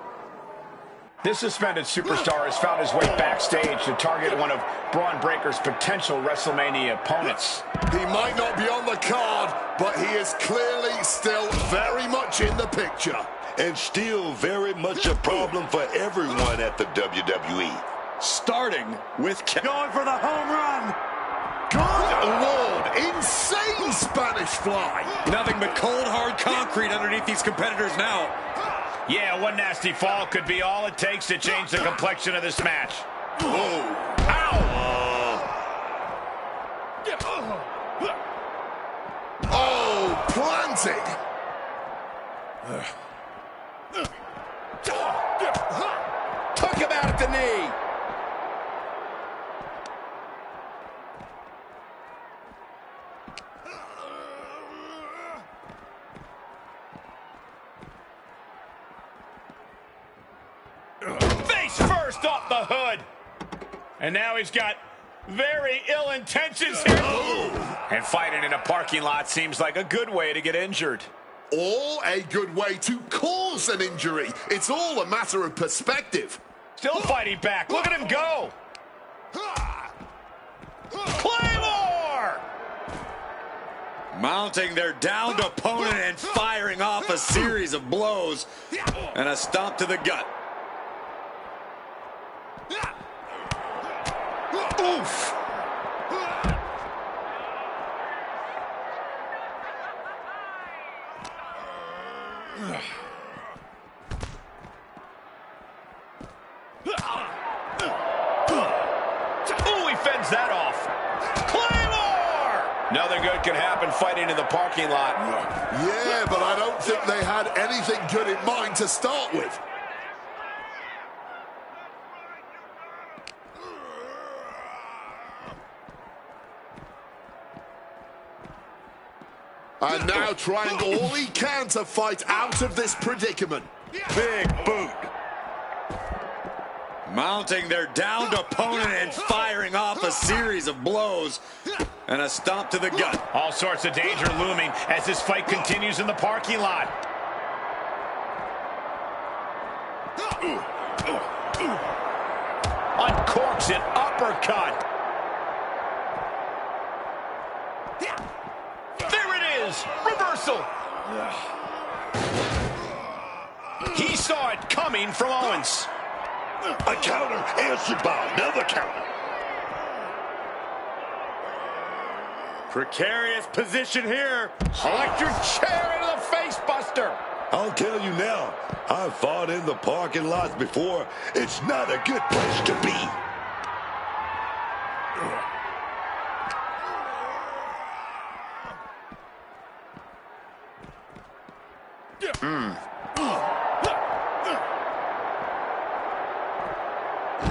This suspended superstar has found his way backstage to target one of Braun Breaker's potential WrestleMania opponents. He might not be on the card, but he is clearly still very much in the picture. And still very much a problem for everyone at the WWE. Starting with Going for the home run. Good Lord, insane Spanish fly. nothing but cold, hard concrete underneath these competitors now. Yeah, one nasty fall could be all it takes to change the complexion of this match. Oh. Oh, planted. Took him out at the knee. Face first off the hood. And now he's got very ill intentions here. And fighting in a parking lot seems like a good way to get injured. Or a good way to cause an injury. It's all a matter of perspective. Still fighting back. Look at him go. Claymore! Mounting their downed opponent and firing off a series of blows. And a stomp to the gut. Oof! nothing good can happen fighting in the parking lot. Yeah, but I don't think they had anything good in mind to start with. And now trying all he can to fight out of this predicament. Big boot. Mounting their downed opponent and firing off a series of blows. And a stomp to the gut. All sorts of danger looming as this fight continues in the parking lot. Uncorks an uppercut. There it is! Reversal! He saw it coming from Owens. A counter answered by another counter. Precarious position here. Electric chair into the face buster. I'll tell you now, I've fought in the parking lots before. It's not a good place to be.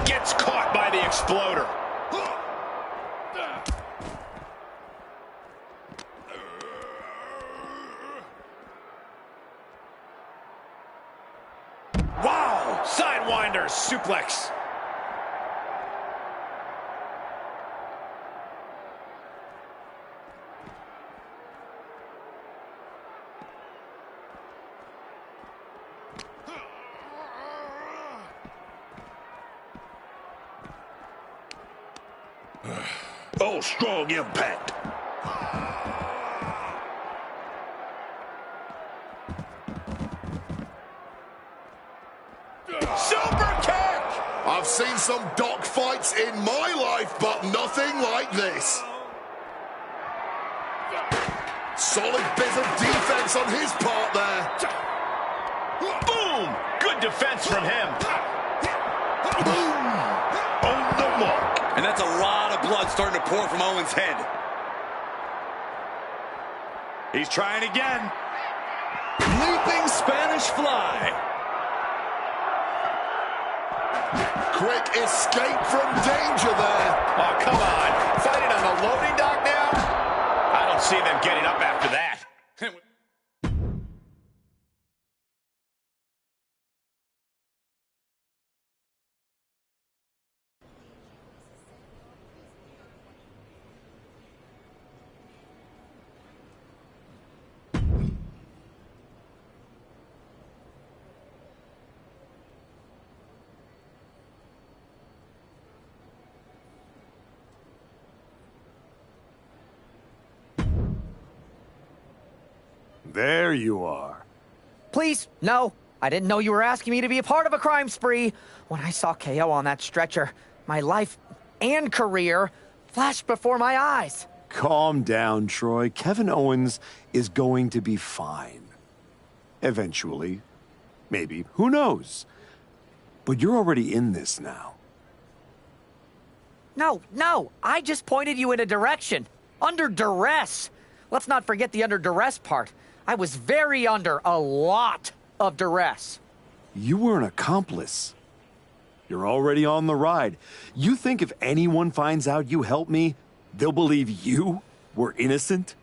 Gets caught by the exploder. Wow! Sidewinder suplex. Oh, strong impact. Super kick! I've seen some dock fights in my life, but nothing like this. Solid bit of defense on his part there. Boom! Good defense from him. Boom! On the mark. And that's a lot of blood starting to pour from Owens' head. He's trying again. Leaping Spanish fly. Quick escape from danger there. Oh, come on. Fighting on the loading dock now? I don't see them getting up after that. There you are. Please, no. I didn't know you were asking me to be a part of a crime spree. When I saw KO on that stretcher, my life and career flashed before my eyes. Calm down, Troy. Kevin Owens is going to be fine. Eventually. Maybe. Who knows? But you're already in this now. No. I just pointed you in a direction. Under duress. Let's not forget the under duress part. I was very under a lot of duress. You were an accomplice. You're already on the ride. You think if anyone finds out you helped me, they'll believe you were innocent?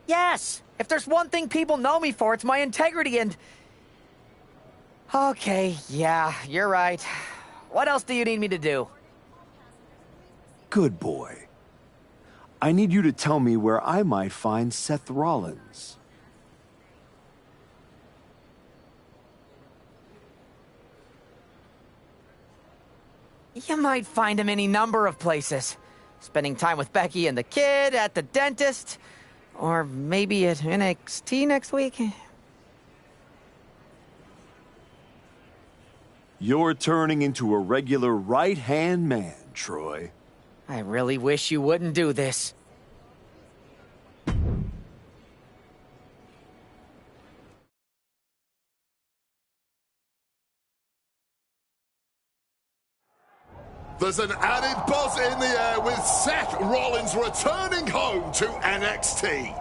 Yes! If there's one thing people know me for, it's my integrity and... Okay, yeah, you're right. What else do you need me to do? Good boy. I need you to tell me where I might find Seth Rollins. You might find him any number of places. Spending time with Becky and the kid, at the dentist, or maybe at NXT next week. You're turning into a regular right-hand man, Troy. I really wish you wouldn't do this. There's an added buzz in the air with Seth Rollins returning home to NXT.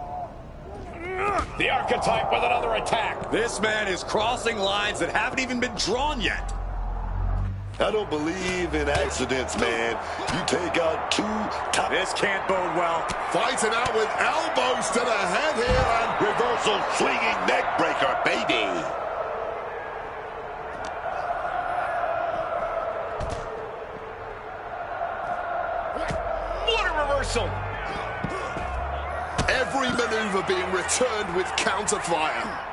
The Archetype with another attack. This man is crossing lines that haven't even been drawn yet. I don't believe in accidents, man. You take out two top... This can't bode well. Fighting out with elbows to the head here and... reversal swinging neck breaker, baby. What a reversal. Every maneuver being returned with counter fire.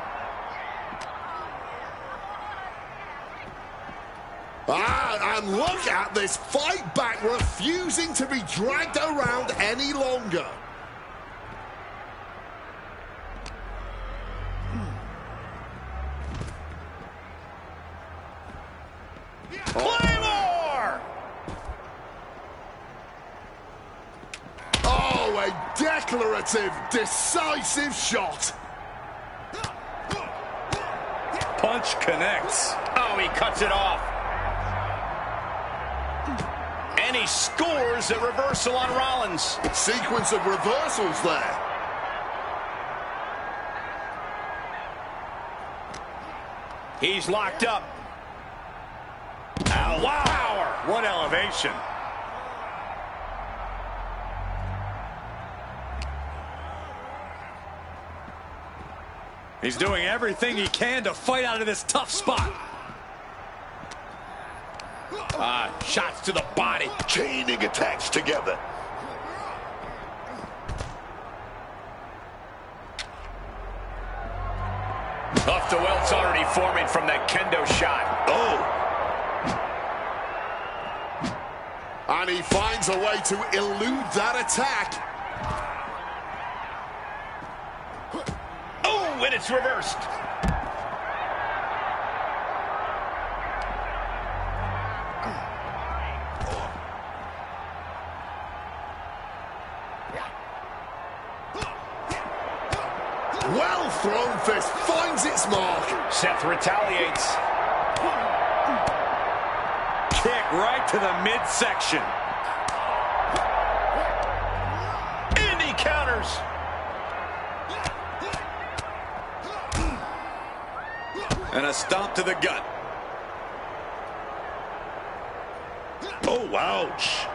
And look at this fight back, refusing to be dragged around any longer. Claymore! Oh, a declarative, decisive shot. Punch connects. Oh, he cuts it off. And he scores a reversal on Rollins. Sequence of reversals there. He's locked up. Ow, wow! What elevation. He's doing everything he can to fight out of this tough spot. Shots to the body. Chaining attacks together. Off the welt's already forming from that kendo shot. Oh. And he finds a way to elude that attack. Oh, and it's reversed. Well thrown fist finds its mark. Seth retaliates. Kick right to the midsection. And he counters. And a stomp to the gut. Oh, ouch.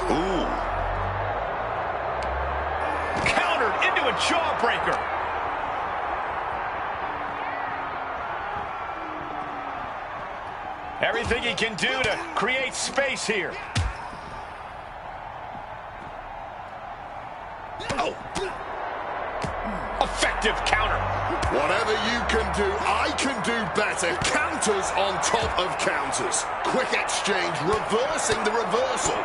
Ooh. Countered into a jawbreaker. Everything he can do to create space here. Oh. Effective counter. Whatever you can do, I can do better. Counters on top of counters. Quick exchange, reversing the reversal.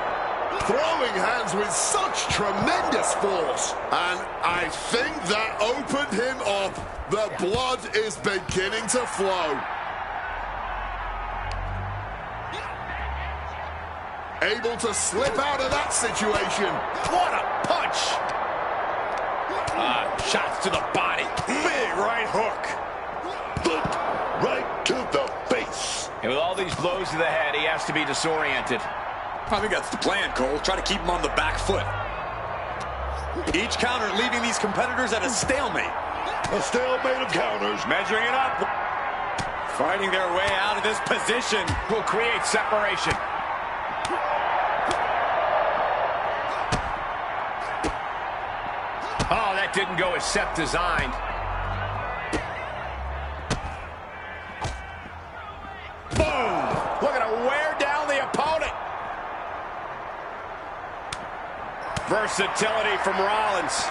Throwing hands with such tremendous force. And I think that opened him up. The blood is beginning to flow. Able to slip out of that situation. What a punch! Shots to the body. Big right hook. Boot right to the face. And with all these blows to the head, he has to be disoriented. I think that's the plan, Cole. Try to keep him on the back foot. Each counter leaving these competitors at a stalemate. A stalemate of counters. Measuring it up. Fighting their way out of this position. Will create separation. Oh, that didn't go as Seth designed. Boom! Looking to wear down the opponent. Versatility from Rollins.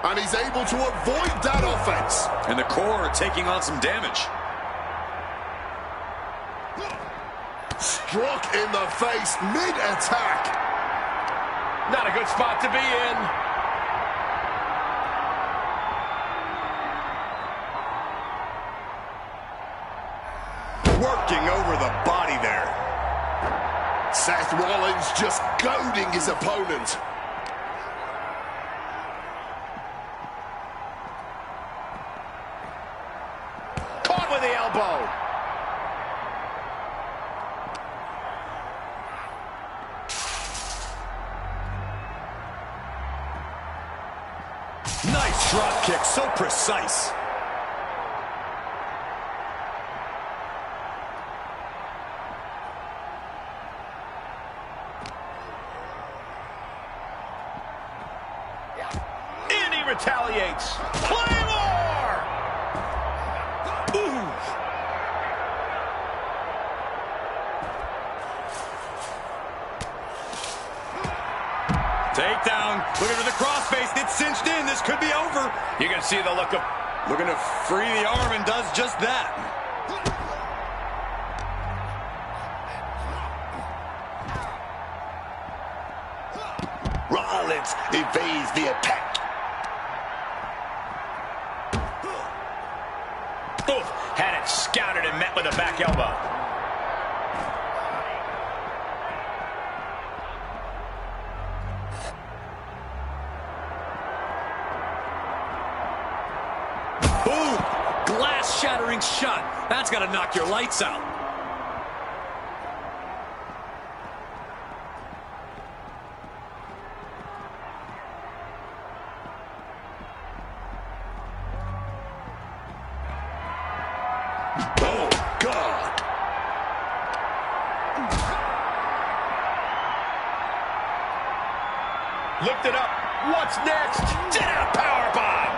And he's able to avoid that offense. And the core taking on some damage. Struck in the face mid-attack. Not a good spot to be in. Working over the body there. Seth Rollins just goading his opponent. Nice drop kick, so precise. And he retaliates. Claymore! Ooh. Takedown, looking for the crossface, it's cinched in, this could be over. You can see the look of Looking to free the arm and does just that. Rollins evades the attack. Oof, had it scouted and met with a back elbow. Boom! Glass-shattering shot. That's got to knock your lights out. Oh, God. Lift it up. What's next? Did a powerbomb.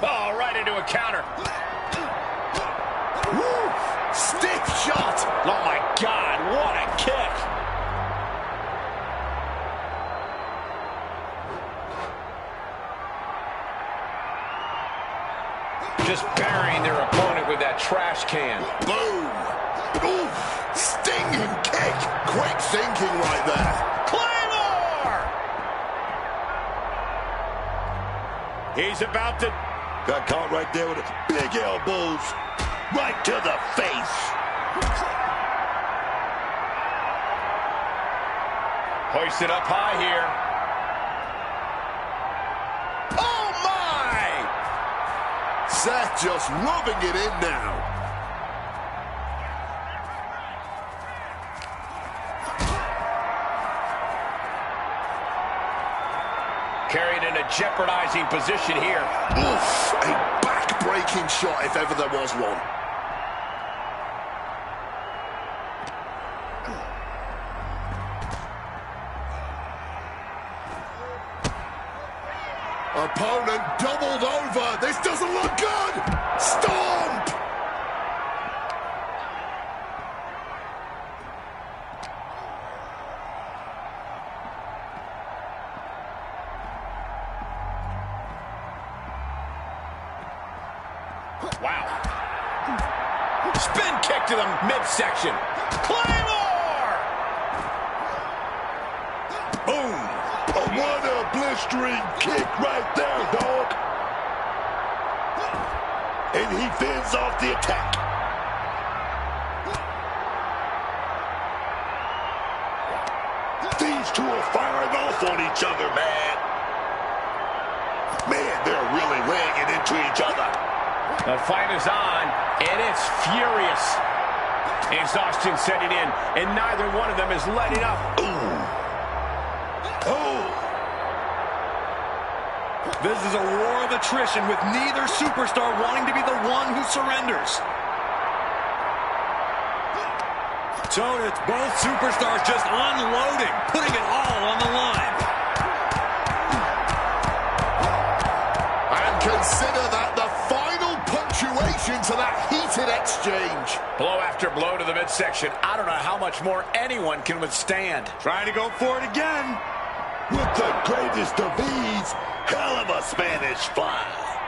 Oh, right into a counter. Woo! Stiff shot. Oh, my God. What a kick. Just burying their opponent with that trash can. Boom. Ooh, stinging kick. Quick thinking right there. Claymore! He's about to... Got caught right there with big elbows. Right to the face. Hoisted up high here. Oh, my! Seth just rubbing it in now. Carried in a jeopardizing position here. Oof, a back-breaking shot if ever there was one. Opponent doubled over. This doesn't look good. Stomp! Wow. Spin kick to the midsection. Claymore! Boom! What a blistering kick right there, dog. And he fends off the attack. These two are firing off on each other, man. Man, they're really laying it into each other. The fight is on, and it's furious. Exhaustion setting in, and neither one of them is letting up. Ooh. Oh. This is a war of attrition with neither superstar wanting to be the one who surrenders. So it's both superstars just unloading, putting it all on the line. And consider that the final punctuation to that heated exchange. Blow after blow to the midsection. I don't know how much more anyone can withstand. Trying to go for it again. With the greatest of ease, hell of a Spanish fly.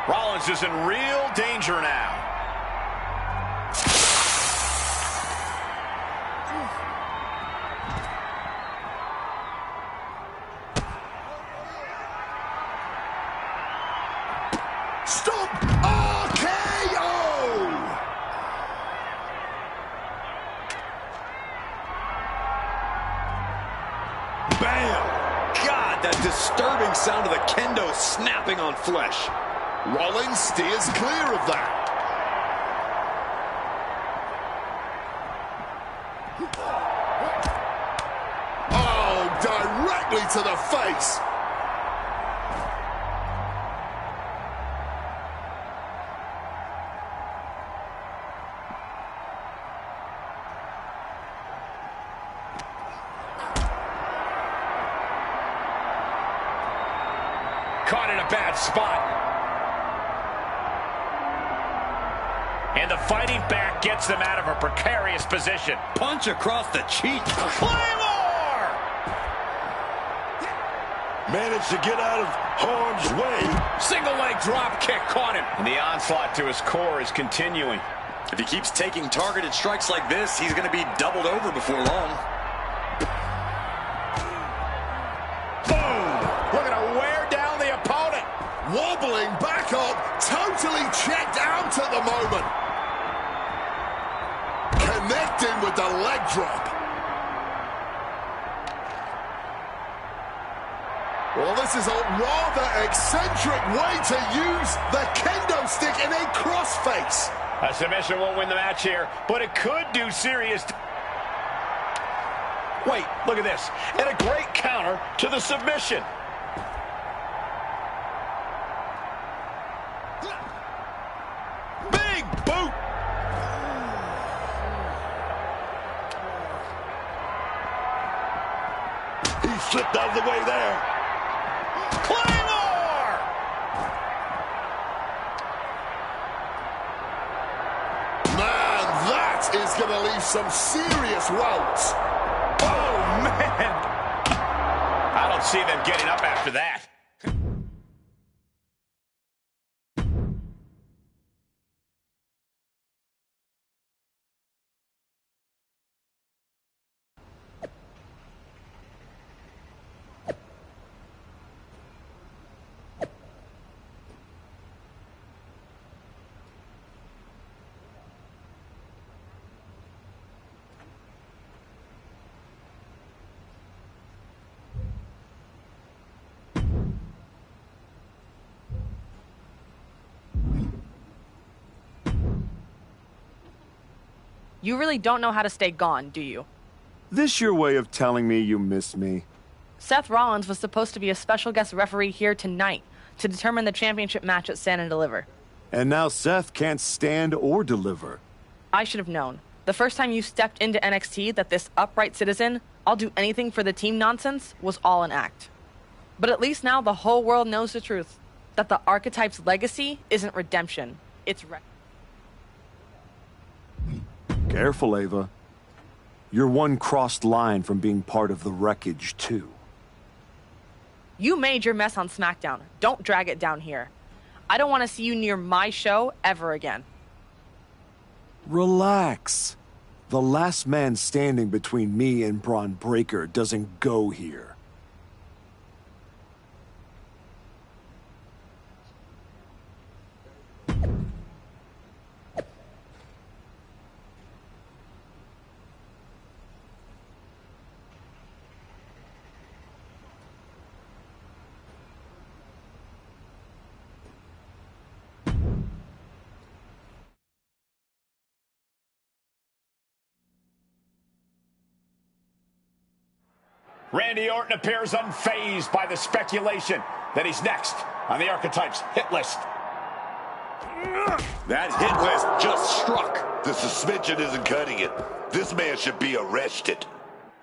Rollins is in real danger now. Stop! RKO! Bam! God, that disturbing sound of the kendo snapping on flesh. Rollins steers clear of that. Oh, directly to the face. Caught in a bad spot. And the fighting back gets them out of a precarious position. Punch across the cheek. Claymore! Managed to get out of harm's way. Single leg drop kick caught him. And the onslaught to his core is continuing. If he keeps taking targeted strikes like this, he's going to be doubled over before long. Boom! Looking to wear down the opponent. Wobbling back up, totally checked out at the moment. Connecting with the leg drop. Well, this is a rather eccentric way to use the kendo stick in a crossface. A submission won't win the match here, but it could do serious. Wait, look at this. And a great counter to the submission. Big boot. He slipped out of the way there. Claymore! Man, that is going to leave some serious welts. Oh, man! I don't see them getting up after that. You really don't know how to stay gone, do you? This your way of telling me you miss me? Seth Rollins was supposed to be a special guest referee here tonight to determine the championship match at Stand and Deliver. And now Seth can't stand or deliver. I should have known. The first time you stepped into NXT that this upright citizen, I'll do anything for the team nonsense, was all an act. But at least now the whole world knows the truth. That the Archetype's legacy isn't redemption. It's Careful, Ava. You're one crossed line from being part of the wreckage, too. You made your mess on SmackDown. Don't drag it down here. I don't want to see you near my show ever again. Relax. The last man standing between me and Braun Breaker doesn't go here. Randy Orton appears unfazed by the speculation that he's next on the Archetype's hit list. That hit list just struck. The suspension isn't cutting it. This man should be arrested.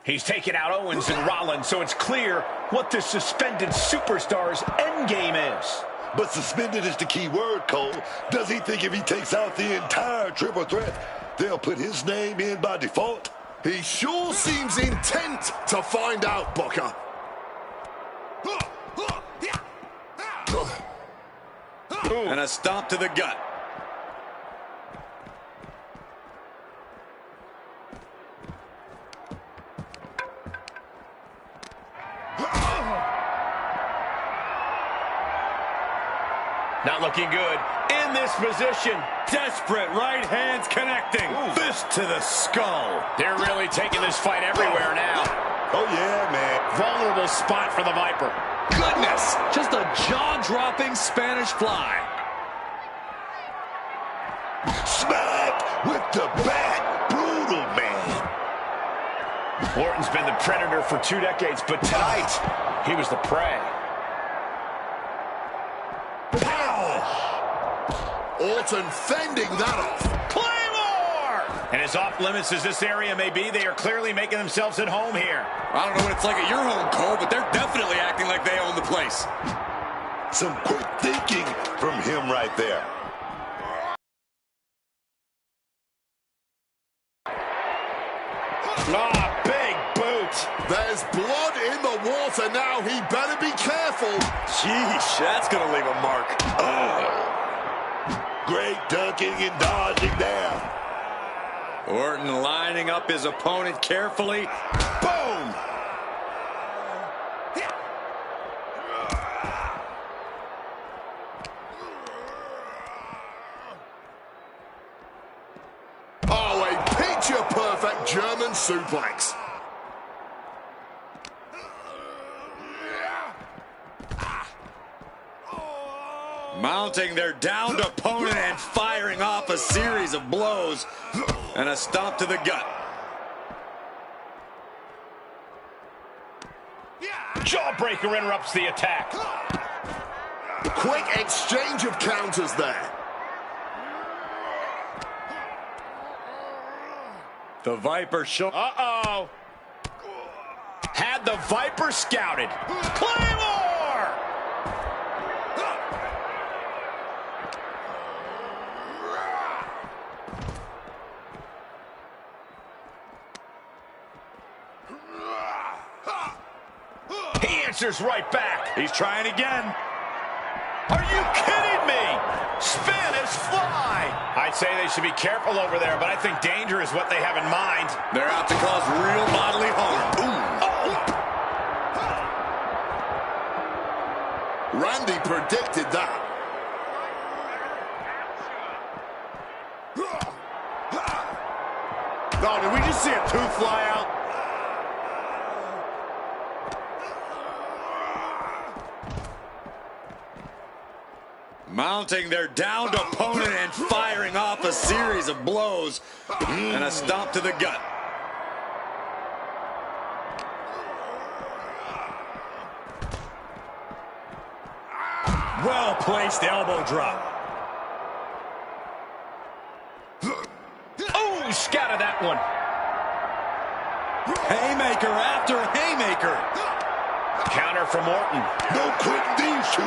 He's taken out Owens and Rollins, so it's clear what the suspended superstar's endgame is. But suspended is the key word, Cole. Does he think if he takes out the entire triple threat, they'll put his name in by default? He sure seems intent to find out, Booker. And a stomp to the gut. Not looking good. In this position. Desperate right hands connecting. Ooh. Fist to the skull. They're really taking this fight everywhere now. Oh, yeah, man. Vulnerable spot for the Viper. Goodness, just a jaw-dropping Spanish fly. Smack with the bat. Brutal, man. Orton's been the predator for 2 decades, but tonight, he was the prey. Orton fending that off. Claymore! And as off-limits as this area may be, they are clearly making themselves at home here. I don't know what it's like at your home, Cole, but they're definitely acting like they own the place. Some quick thinking from him right there. Ah, big boot. There's blood in the water now. He better be careful. Sheesh, that's going to leave a mark. Great ducking and dodging there. Orton lining up his opponent carefully. Boom! Oh, a picture-perfect German suplex. Mounting their downed opponent and firing off a series of blows and a stomp to the gut. Jawbreaker interrupts the attack. Quick exchange of counters there. The Viper show. Uh-oh. Had the Viper scouted. Claymore! He answers right back. He's trying again. Are you kidding me? Spanish fly. I'd say they should be careful over there, but I think danger is what they have in mind. They're out to cause real bodily harm. Ooh. Randy predicted that. Oh, did we just see a tooth fly out? Mounting their downed opponent and firing off a series of blows and a stomp to the gut. Well-placed elbow drop. Oh, scattered that one. Haymaker after haymaker. Counter from Orton. No quitting these two,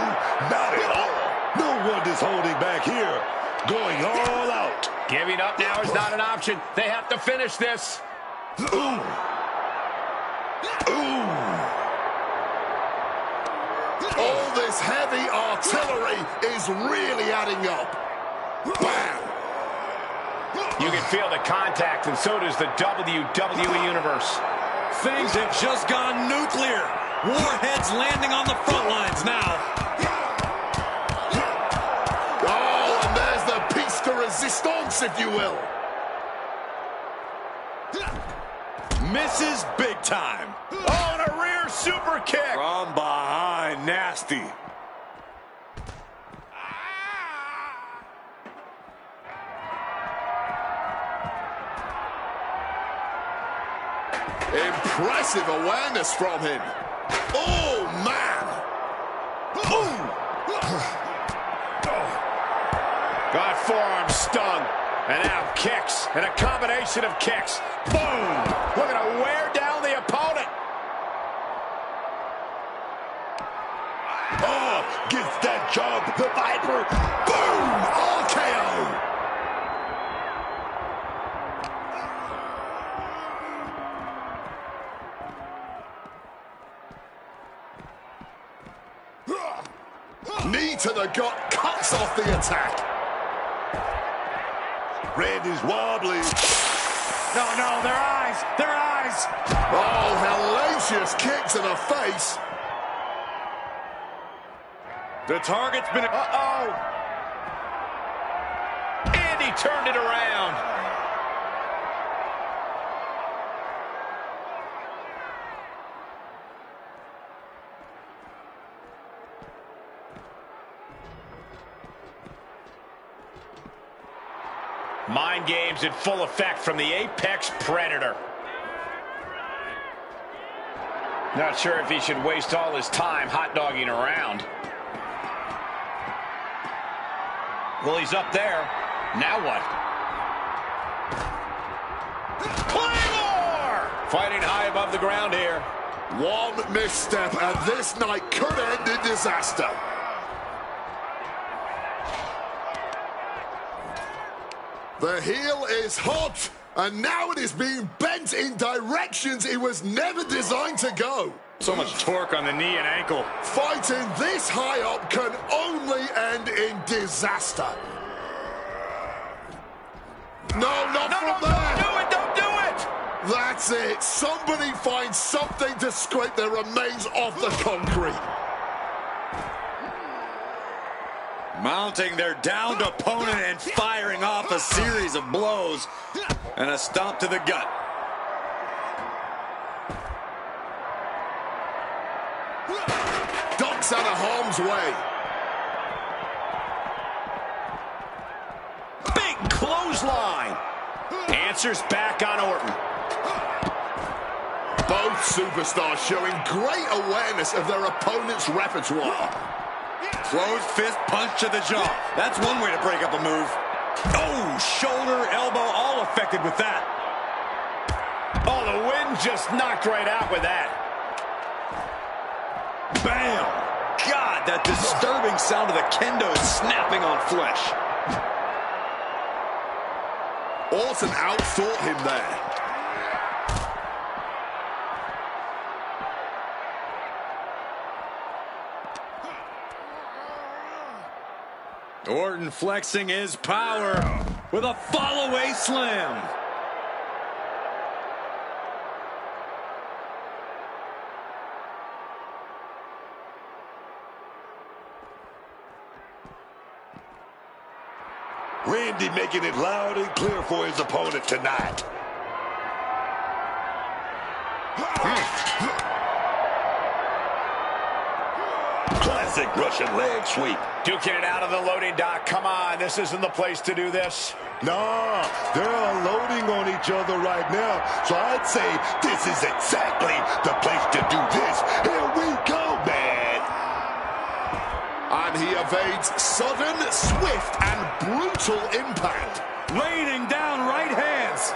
not at all. No one is holding back here. Going all out. Giving up now is not an option. They have to finish this. Ooh. Ooh. All this heavy artillery is really adding up. Bam! You can feel the contact, and so does the WWE Universe. Things have just gone nuclear. Warheads landing on the front lines now. Oh, and there's the piece de resistance, if you will. Misses big time. Oh, and a rear super kick. From behind, nasty. Impressive awareness from him. Oh, man. Ooh. Got forearm stung. And now kicks. And a combination of kicks. Boom. Looking to wear down the opponent. Oh, gets that job. The Viper. Boom. RKO. Knee to the gut, cuts off the attack. Randy's wobbly. No, their eyes. Their eyes. Oh, hellacious kick to the face. The target's been... Uh-oh. And he turned it around. Mind games in full effect from the Apex Predator. Not sure if he should waste all his time hot-dogging around. Well, he's up there. Now what? Claymore! Fighting high above the ground here. One misstep, and this night could end in disaster. The heel is hot, and now it is being bent in directions it was never designed to go. So much torque on the knee and ankle. Fighting this high up can only end in disaster. No, not from there. Don't do it. That's it. Somebody find something to scrape their remains off the concrete. Mounting their downed opponent and firing off a series of blows and a stomp to the gut. Ducks out of harm's way. Big clothesline. Answers back on Orton. Both superstars showing great awareness of their opponent's repertoire. Closed fist punch to the jaw. That's one way to break up a move. Oh, shoulder, elbow, all affected with that. Oh, the wind just knocked right out with that. Bam! God, that disturbing sound of the kendo snapping on flesh. Orton outthought him there. Orton flexing his power with a fall-away slam. Randy making it loud and clear for his opponent tonight. Classic Russian leg sweep. Duking it out of the loading dock. Come on, this isn't the place to do this. Nah, they're unloading on each other right now. So I'd say this is exactly the place to do this. Here we go, man. And he evades sudden, swift, and brutal impact. Raining down right hands.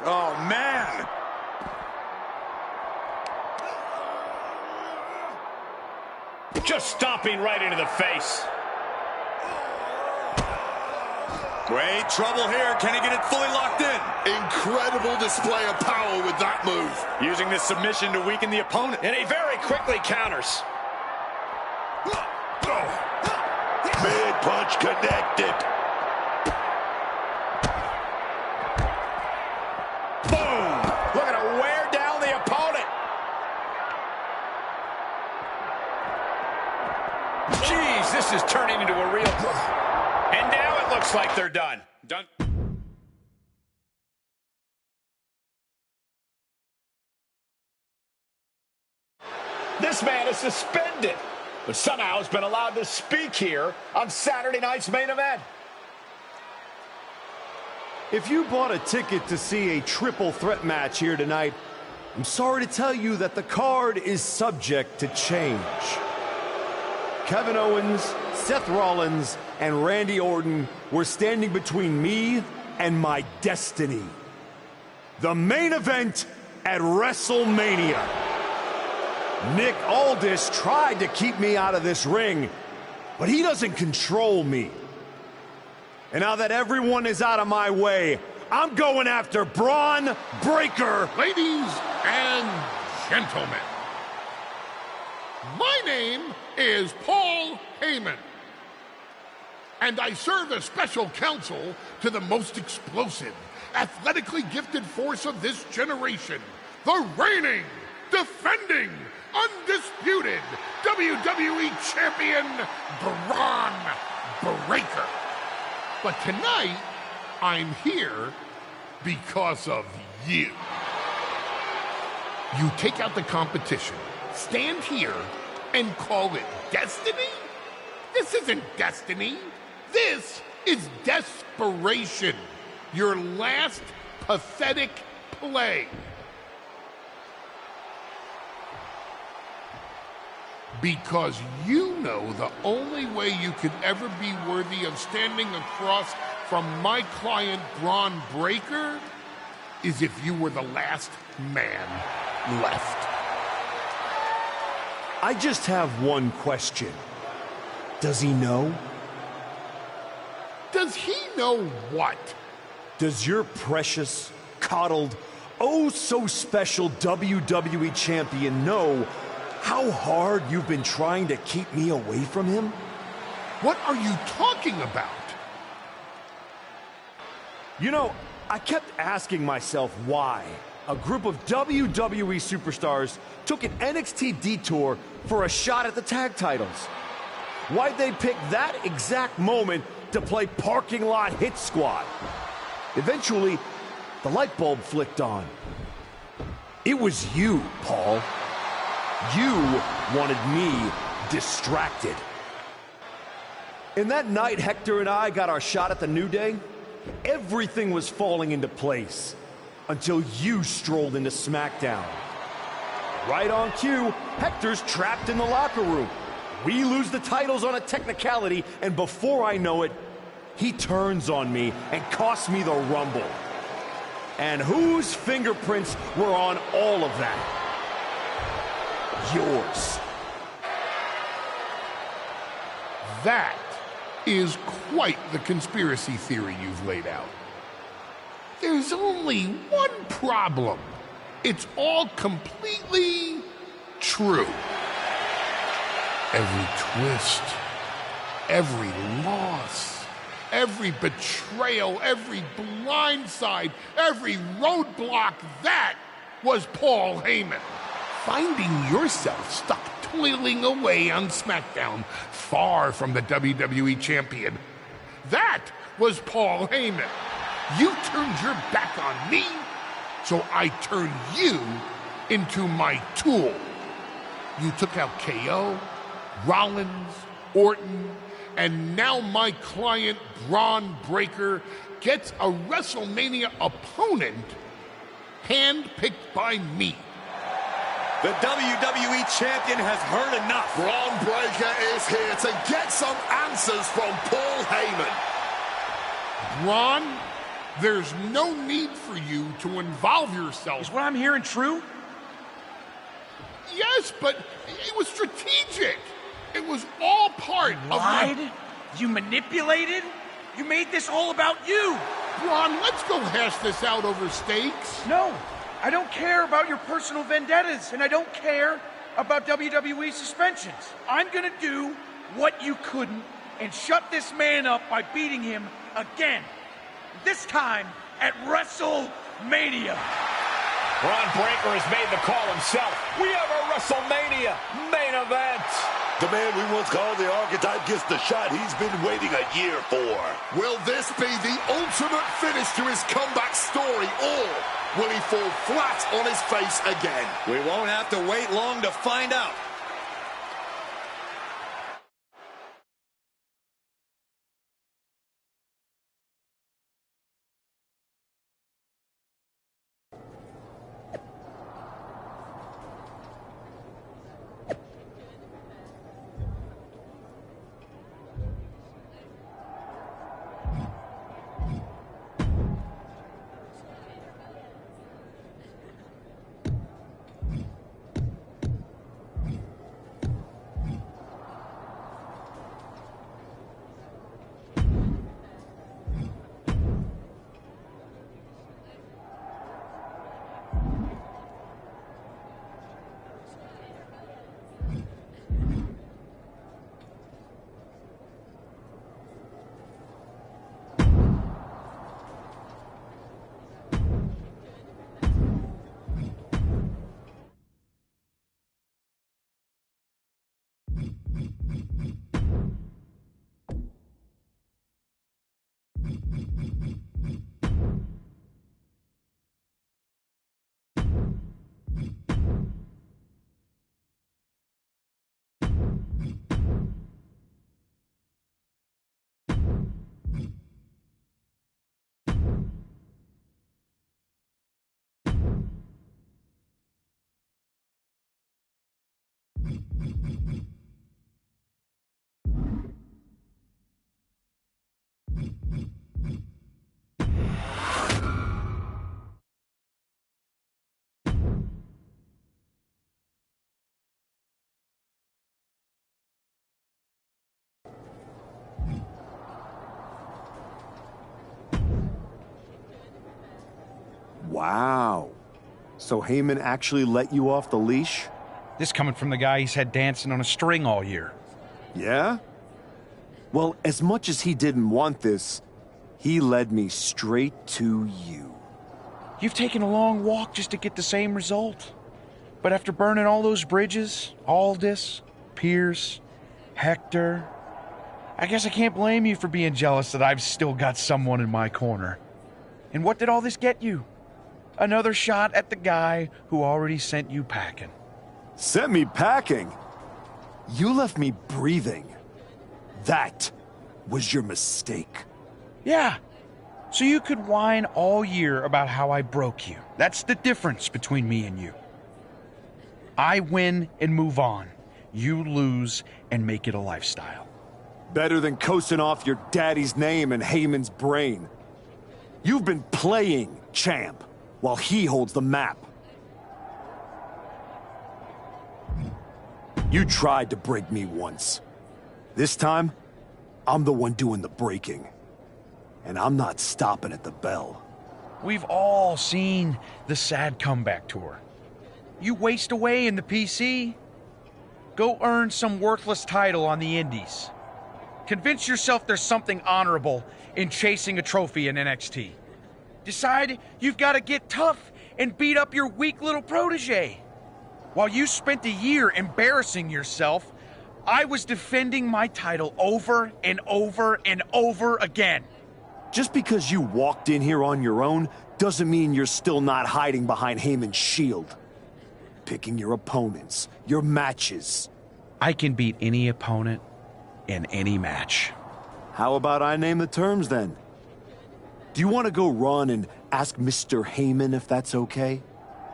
Oh, man. Just stomping right into the face. Great trouble here. Can he get it fully locked in? Incredible display of power with that move. Using this submission to weaken the opponent. And he very quickly counters. Mid-punch connected. Boom! Looking to wear down the opponent. Jeez, this is turning into a real... And now it looks like they're done. Done. This man is suspended, but somehow has been allowed to speak here on Saturday night's main event. If you bought a ticket to see a triple threat match here tonight, I'm sorry to tell you that the card is subject to change. Kevin Owens, Seth Rollins, and Randy Orton were standing between me and my destiny. The main event at WrestleMania. Nick Aldis tried to keep me out of this ring, but he doesn't control me. And now that everyone is out of my way, I'm going after Braun Breaker. Ladies and gentlemen, my name is Paul Heyman, and I serve as special counsel to the most explosive, athletically gifted force of this generation, the reigning, defending, undisputed WWE Champion, Braun Breaker. But tonight, I'm here because of you. You take out the competition, stand here, and call it destiny? This isn't destiny. This is desperation. Your last pathetic play. Because you know the only way you could ever be worthy of standing across from my client Braun Breaker is if you were the last man left. I just have one question. Does he know? Does he know what? Does your precious, coddled, oh so special WWE champion know how hard you've been trying to keep me away from him? What are you talking about? You know, I kept asking myself why a group of WWE superstars took an NXT detour for a shot at the tag titles. Why'd they pick that exact moment to play parking lot hit squad? Eventually, the light bulb flicked on. It was you, Paul. You wanted me distracted. And that night Hector and I got our shot at the New Day, everything was falling into place until you strolled into SmackDown. Right on cue, Hector's trapped in the locker room. We lose the titles on a technicality, and before I know it, he turns on me and costs me the Rumble. And whose fingerprints were on all of that? Yours. That is quite the conspiracy theory you've laid out. There's only one problem. It's all completely true. Every twist, every loss, every betrayal, every blindside, every roadblock, that was Paul Heyman. Finding yourself stuck toiling away on SmackDown, far from the WWE champion. That was Paul Heyman. You turned your back on me, so I turned you into my tool. You took out KO, Rollins, Orton, and now my client Braun Breaker gets a WrestleMania opponent handpicked by me. The WWE champion has heard enough. Braun Breaker is here to get some answers from Paul Heyman. Braun, there's no need for you to involve yourself. Is what I'm hearing true? Yes, but it was strategic. It was all part of Lied? You manipulated? You made this all about you. Braun, let's go hash this out over stakes. No. I don't care about your personal vendettas, and I don't care about WWE suspensions. I'm gonna do what you couldn't and shut this man up by beating him again. This time at WrestleMania. Braun Breaker has made the call himself. We have a WrestleMania main event. The man we once called the Archetype gets the shot he's been waiting a year for. Will this be the ultimate finish to his comeback story, or will he fall flat on his face again? We won't have to wait long to find out. Wow. So Heyman actually let you off the leash? This coming from the guy he's had dancing on a string all year. Yeah? Well, as much as he didn't want this, he led me straight to you. You've taken a long walk just to get the same result. But after burning all those bridges, Aldis, Pierce, Hector, I guess I can't blame you for being jealous that I've still got someone in my corner. And what did all this get you? Another shot at the guy who already sent you packing. Sent me packing? You left me breathing. That was your mistake. Yeah. So you could whine all year about how I broke you. That's the difference between me and you. I win and move on. You lose and make it a lifestyle. Better than coasting off your daddy's name and Heyman's brain. You've been playing champ while he holds the map. You tried to break me once. This time, I'm the one doing the breaking. And I'm not stopping at the bell. We've all seen the sad comeback tour. You waste away in the PC. Go earn some worthless title on the indies. Convince yourself there's something honorable in chasing a trophy in NXT. Decide you've got to get tough and beat up your weak little protege. While you spent a year embarrassing yourself, I was defending my title over and over and over again. Just because you walked in here on your own doesn't mean you're still not hiding behind Heyman's shield. Picking your opponents, your matches. I can beat any opponent in any match. How about I name the terms then? Do you want to go run and ask Mr. Heyman if that's okay?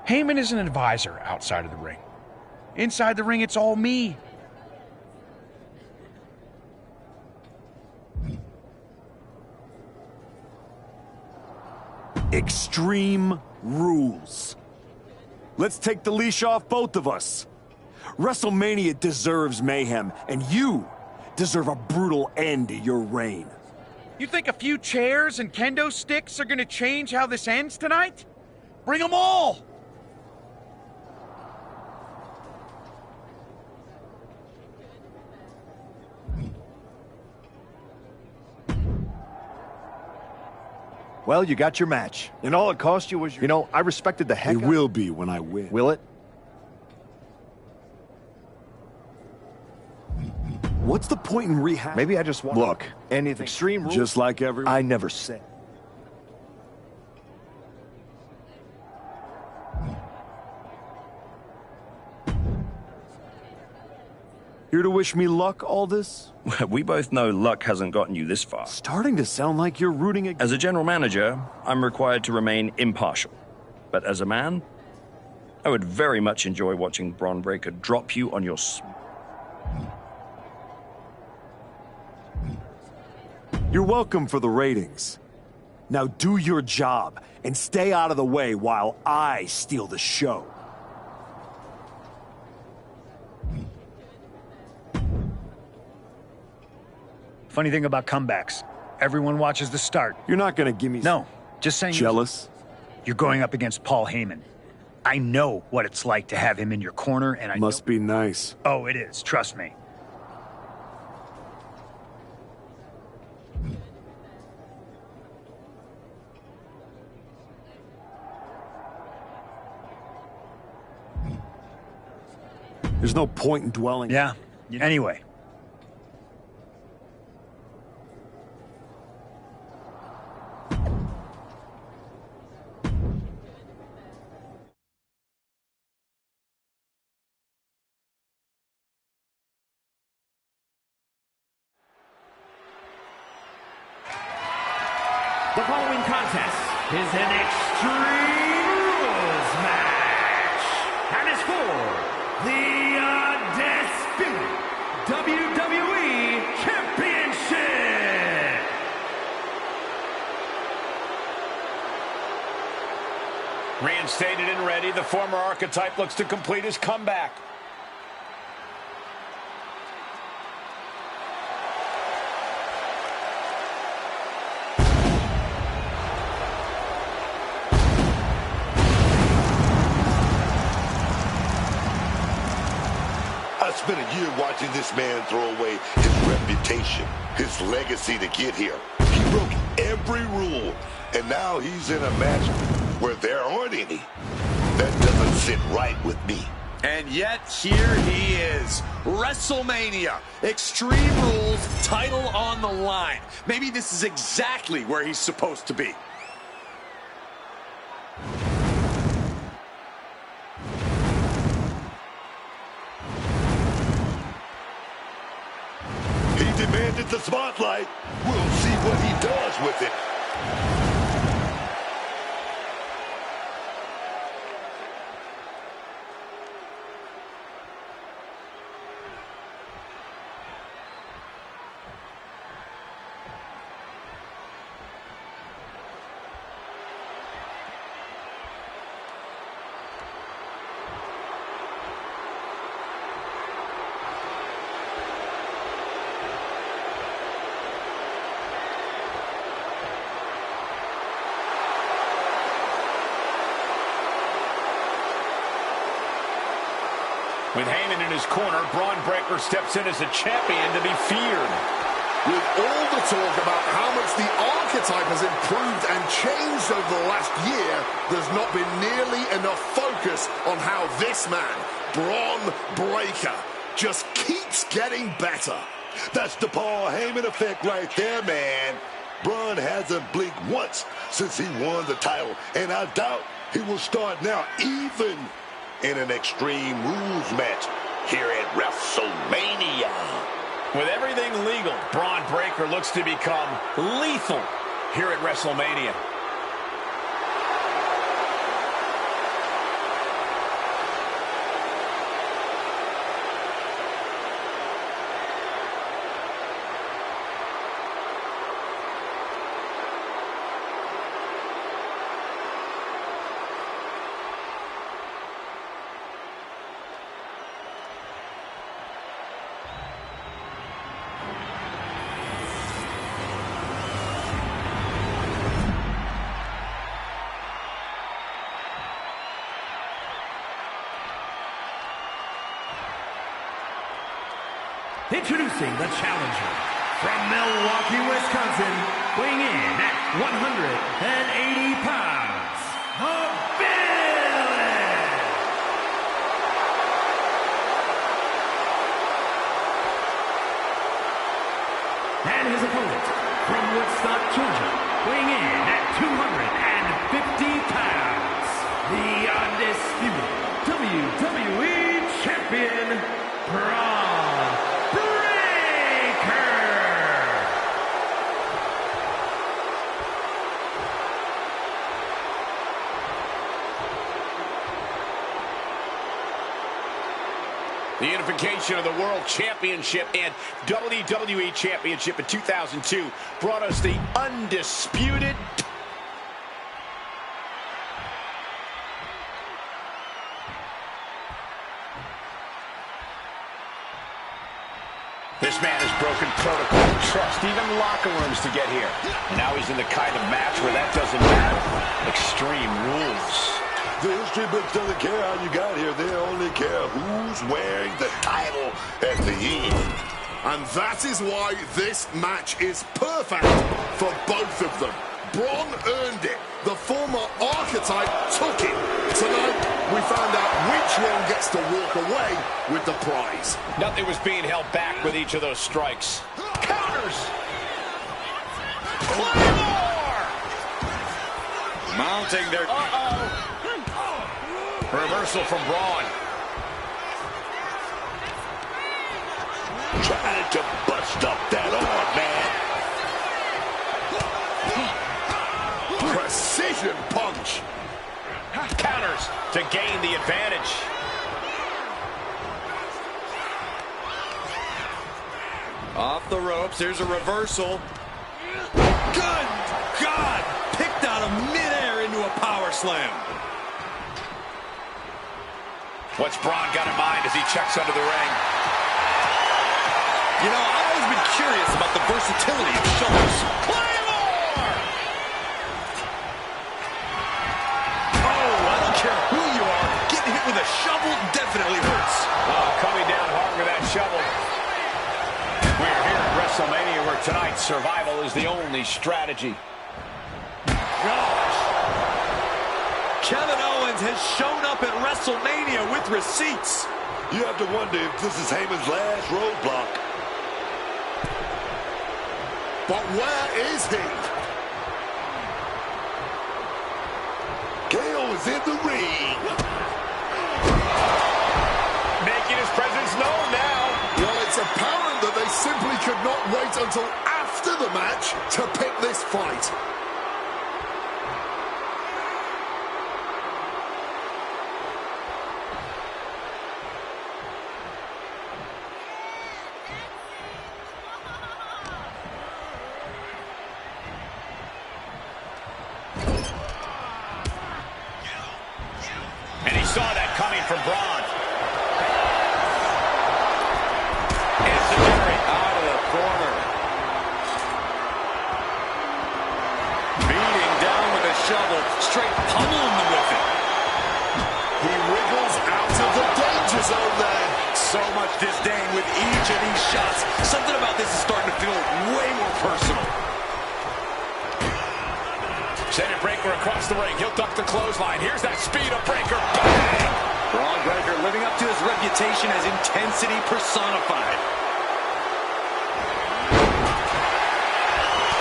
Heyman is an advisor outside of the ring. Inside the ring, it's all me. Extreme rules. Let's take the leash off both of us. WrestleMania deserves mayhem, and you deserve a brutal end to your reign. You think a few chairs and kendo sticks are gonna change how this ends tonight? Bring them all! Well, you got your match. And all it cost you was your... You know, I respected the heck It will be when I win. Will it? What's the point in rehab? Maybe I just want... Look, anything. Extreme rules. Just like everyone. I never said. Here to wish me luck, Aldis? We both know luck hasn't gotten you this far. Starting to sound like you're rooting against... As a general manager, I'm required to remain impartial. But as a man, I would very much enjoy watching Bron Breakker drop you on your... You're welcome for the ratings. Now do your job and stay out of the way while I steal the show. Funny thing about comebacks, everyone watches the start. You're not gonna give me... No, just saying... Jealous? You're going up against Paul Heyman. I know what it's like to have him in your corner, and I Must be nice. Oh, it is, trust me. There's no point in dwelling... Yeah, anyway. The following contest is an Extreme Rules match and is for the undisputed WWE Championship. Reinstated and ready, the former archetype looks to complete his comeback. spent a year watching this man throw away his reputation, his legacy to get here. He broke every rule, and now he's in a match where there aren't any. That doesn't sit right with me. And yet, here he is. WrestleMania. Extreme Rules, title on the line. Maybe this is exactly where he's supposed to be. He demanded the spotlight. We'll see what he does with it. With Heyman in his corner, Braun Breaker steps in as a champion to be feared. With all the talk about how much the archetype has improved and changed over the last year, there's not been nearly enough focus on how this man, Braun Breaker, just keeps getting better. That's the Paul Heyman effect right there, man. Braun hasn't blinked once since he won the title, and I doubt he will start now, even in an Extreme Rules match here at WrestleMania. With everything legal, Braun Breaker looks to become lethal here at WrestleMania. Introducing the challenger from Milwaukee, Wisconsin, weighing in at 180 pounds, the Villain! And his opponent from Woodstock, Georgia, weighing in at 250 pounds, the undisputed WWE Champion, Braun Breaker! The unification of the World Championship and WWE Championship in 2002 brought us the undisputed. This man has broken protocol and trust, even locker rooms, to get here. And now he's in the kind of match where that doesn't matter. Extreme Rules. The history books doesn't care how you got here. They only care who's wearing the title at the end. And that is why this match is perfect for both of them. Braun earned it. The former archetype took it. Tonight, we found out which one gets to walk away with the prize. Nothing was being held back with each of those strikes. Counters! Claymore! Mounting their... Reversal from Braun. Trying to bust up that arm, man. Precision punch. Counters to gain the advantage. Off the ropes, there's a reversal. Good God! Picked out of midair into a power slam. What's Braun got in mind as he checks under the ring? You know, I've always been curious about the versatility of shoulders. Claymore! Oh, I don't care who you are. Getting hit with a shovel definitely hurts. Oh, coming down hard with that Tonight, survival is the only strategy. Gosh. Kevin Owens has shown up at WrestleMania with receipts. You have to wonder if this is Heyman's last roadblock. But where is he? KO is in the ring. Making his presence known now. Well, it's apparent that they simply could not wait until after the match to pick this fight. And he saw that coming from Braun. Enzuigiri out of the corner. Beating down with a shovel, straight pummeling them with it. He wriggles out of the danger zone there. So much disdain with each of these shots. Something about this is starting to feel way more personal. Sending Breaker across the ring. He'll duck the clothesline. Here's that speed of Breaker. Bang! Braun Breaker living up to his reputation as intensity personified.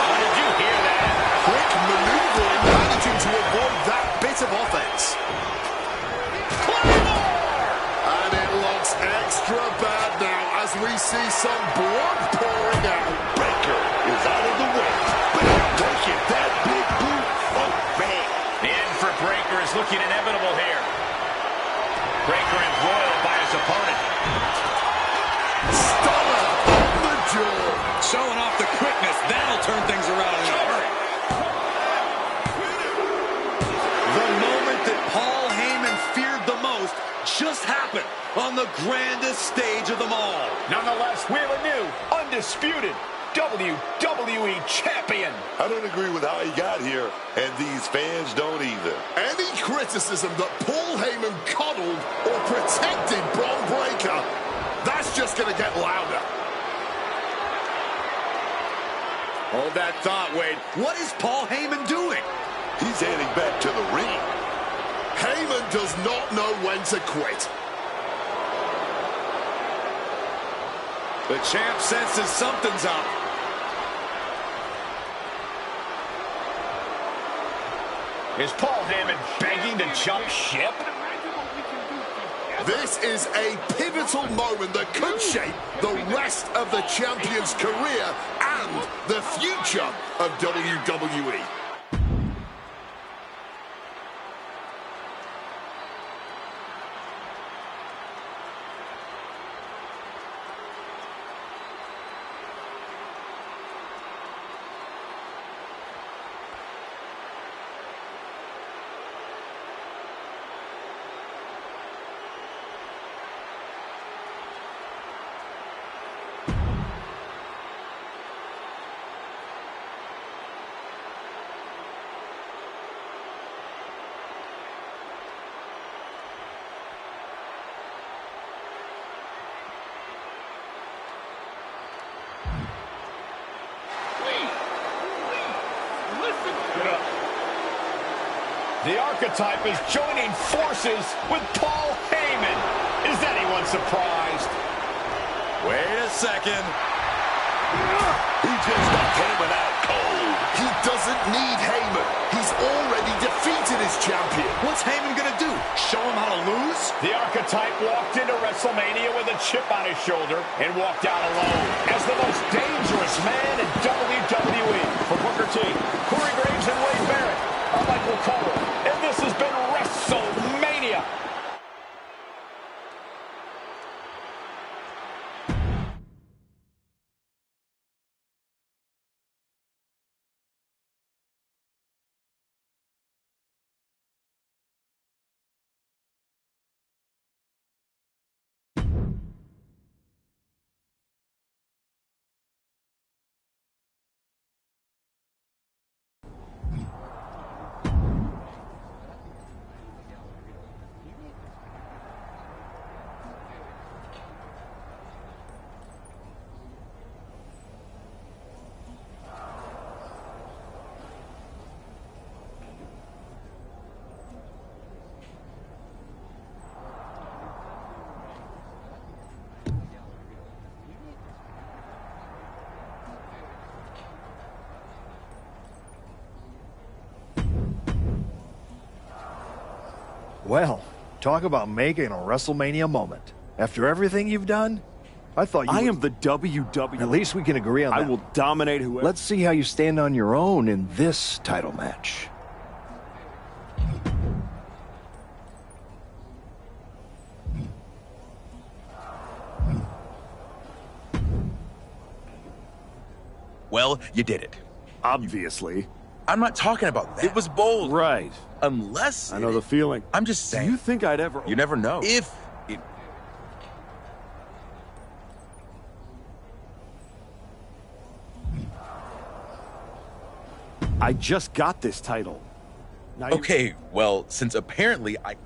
Oh, did you hear that? Quick maneuvering, managing to avoid that bit of offense. And it looks extra bad now as we see some blood pouring out. Breaker is out of the way. Taking that big boot. Oh, man. The end for Breaker is looking inevitable here. Breaker embroiled by his opponent. Stunner on the jaw. Showing off the quickness. That'll turn things around in a hurry. The moment that Paul Heyman feared the most just happened on the grandest stage of them all. Nonetheless, we have a new, undisputed WWE Champion. I don't agree with how he got here, and these fans don't either. Any criticism that Paul Heyman coddled or protected Braun Breaker, that's just going to get louder. Hold that thought, Wade. What is Paul Heyman doing? He's heading back to the ring. Heyman does not know when to quit. The champ senses something's up. Is Paul Heyman begging to jump ship? This is a pivotal moment that could shape the rest of the champion's career and the future of WWE. The Archetype is joining forces with Paul Heyman. Is anyone surprised? Wait a second. He just got Heyman out cold. He doesn't need Heyman. He's already defeated his champion. What's Heyman gonna do? Show him how to lose? The Archetype walked into WrestleMania with a chip on his shoulder and walked out alone as the most dangerous man in WWE. For Booker T, Corey Graves, and Wade Barrett, I'm Michael Cole, and this has been WrestleMania. Well, talk about making a WrestleMania moment. After everything you've done, I thought I am the WWE. At least we can agree on that. I will dominate whoever. Let's see how you stand on your own in this title match. Well, you did it. Obviously. I'm not talking about that. It was bold. Right. Unless... I know the feeling. I'm just saying. Do you think I'd ever... You never know. If... I just got this title. Now okay, well, since apparently I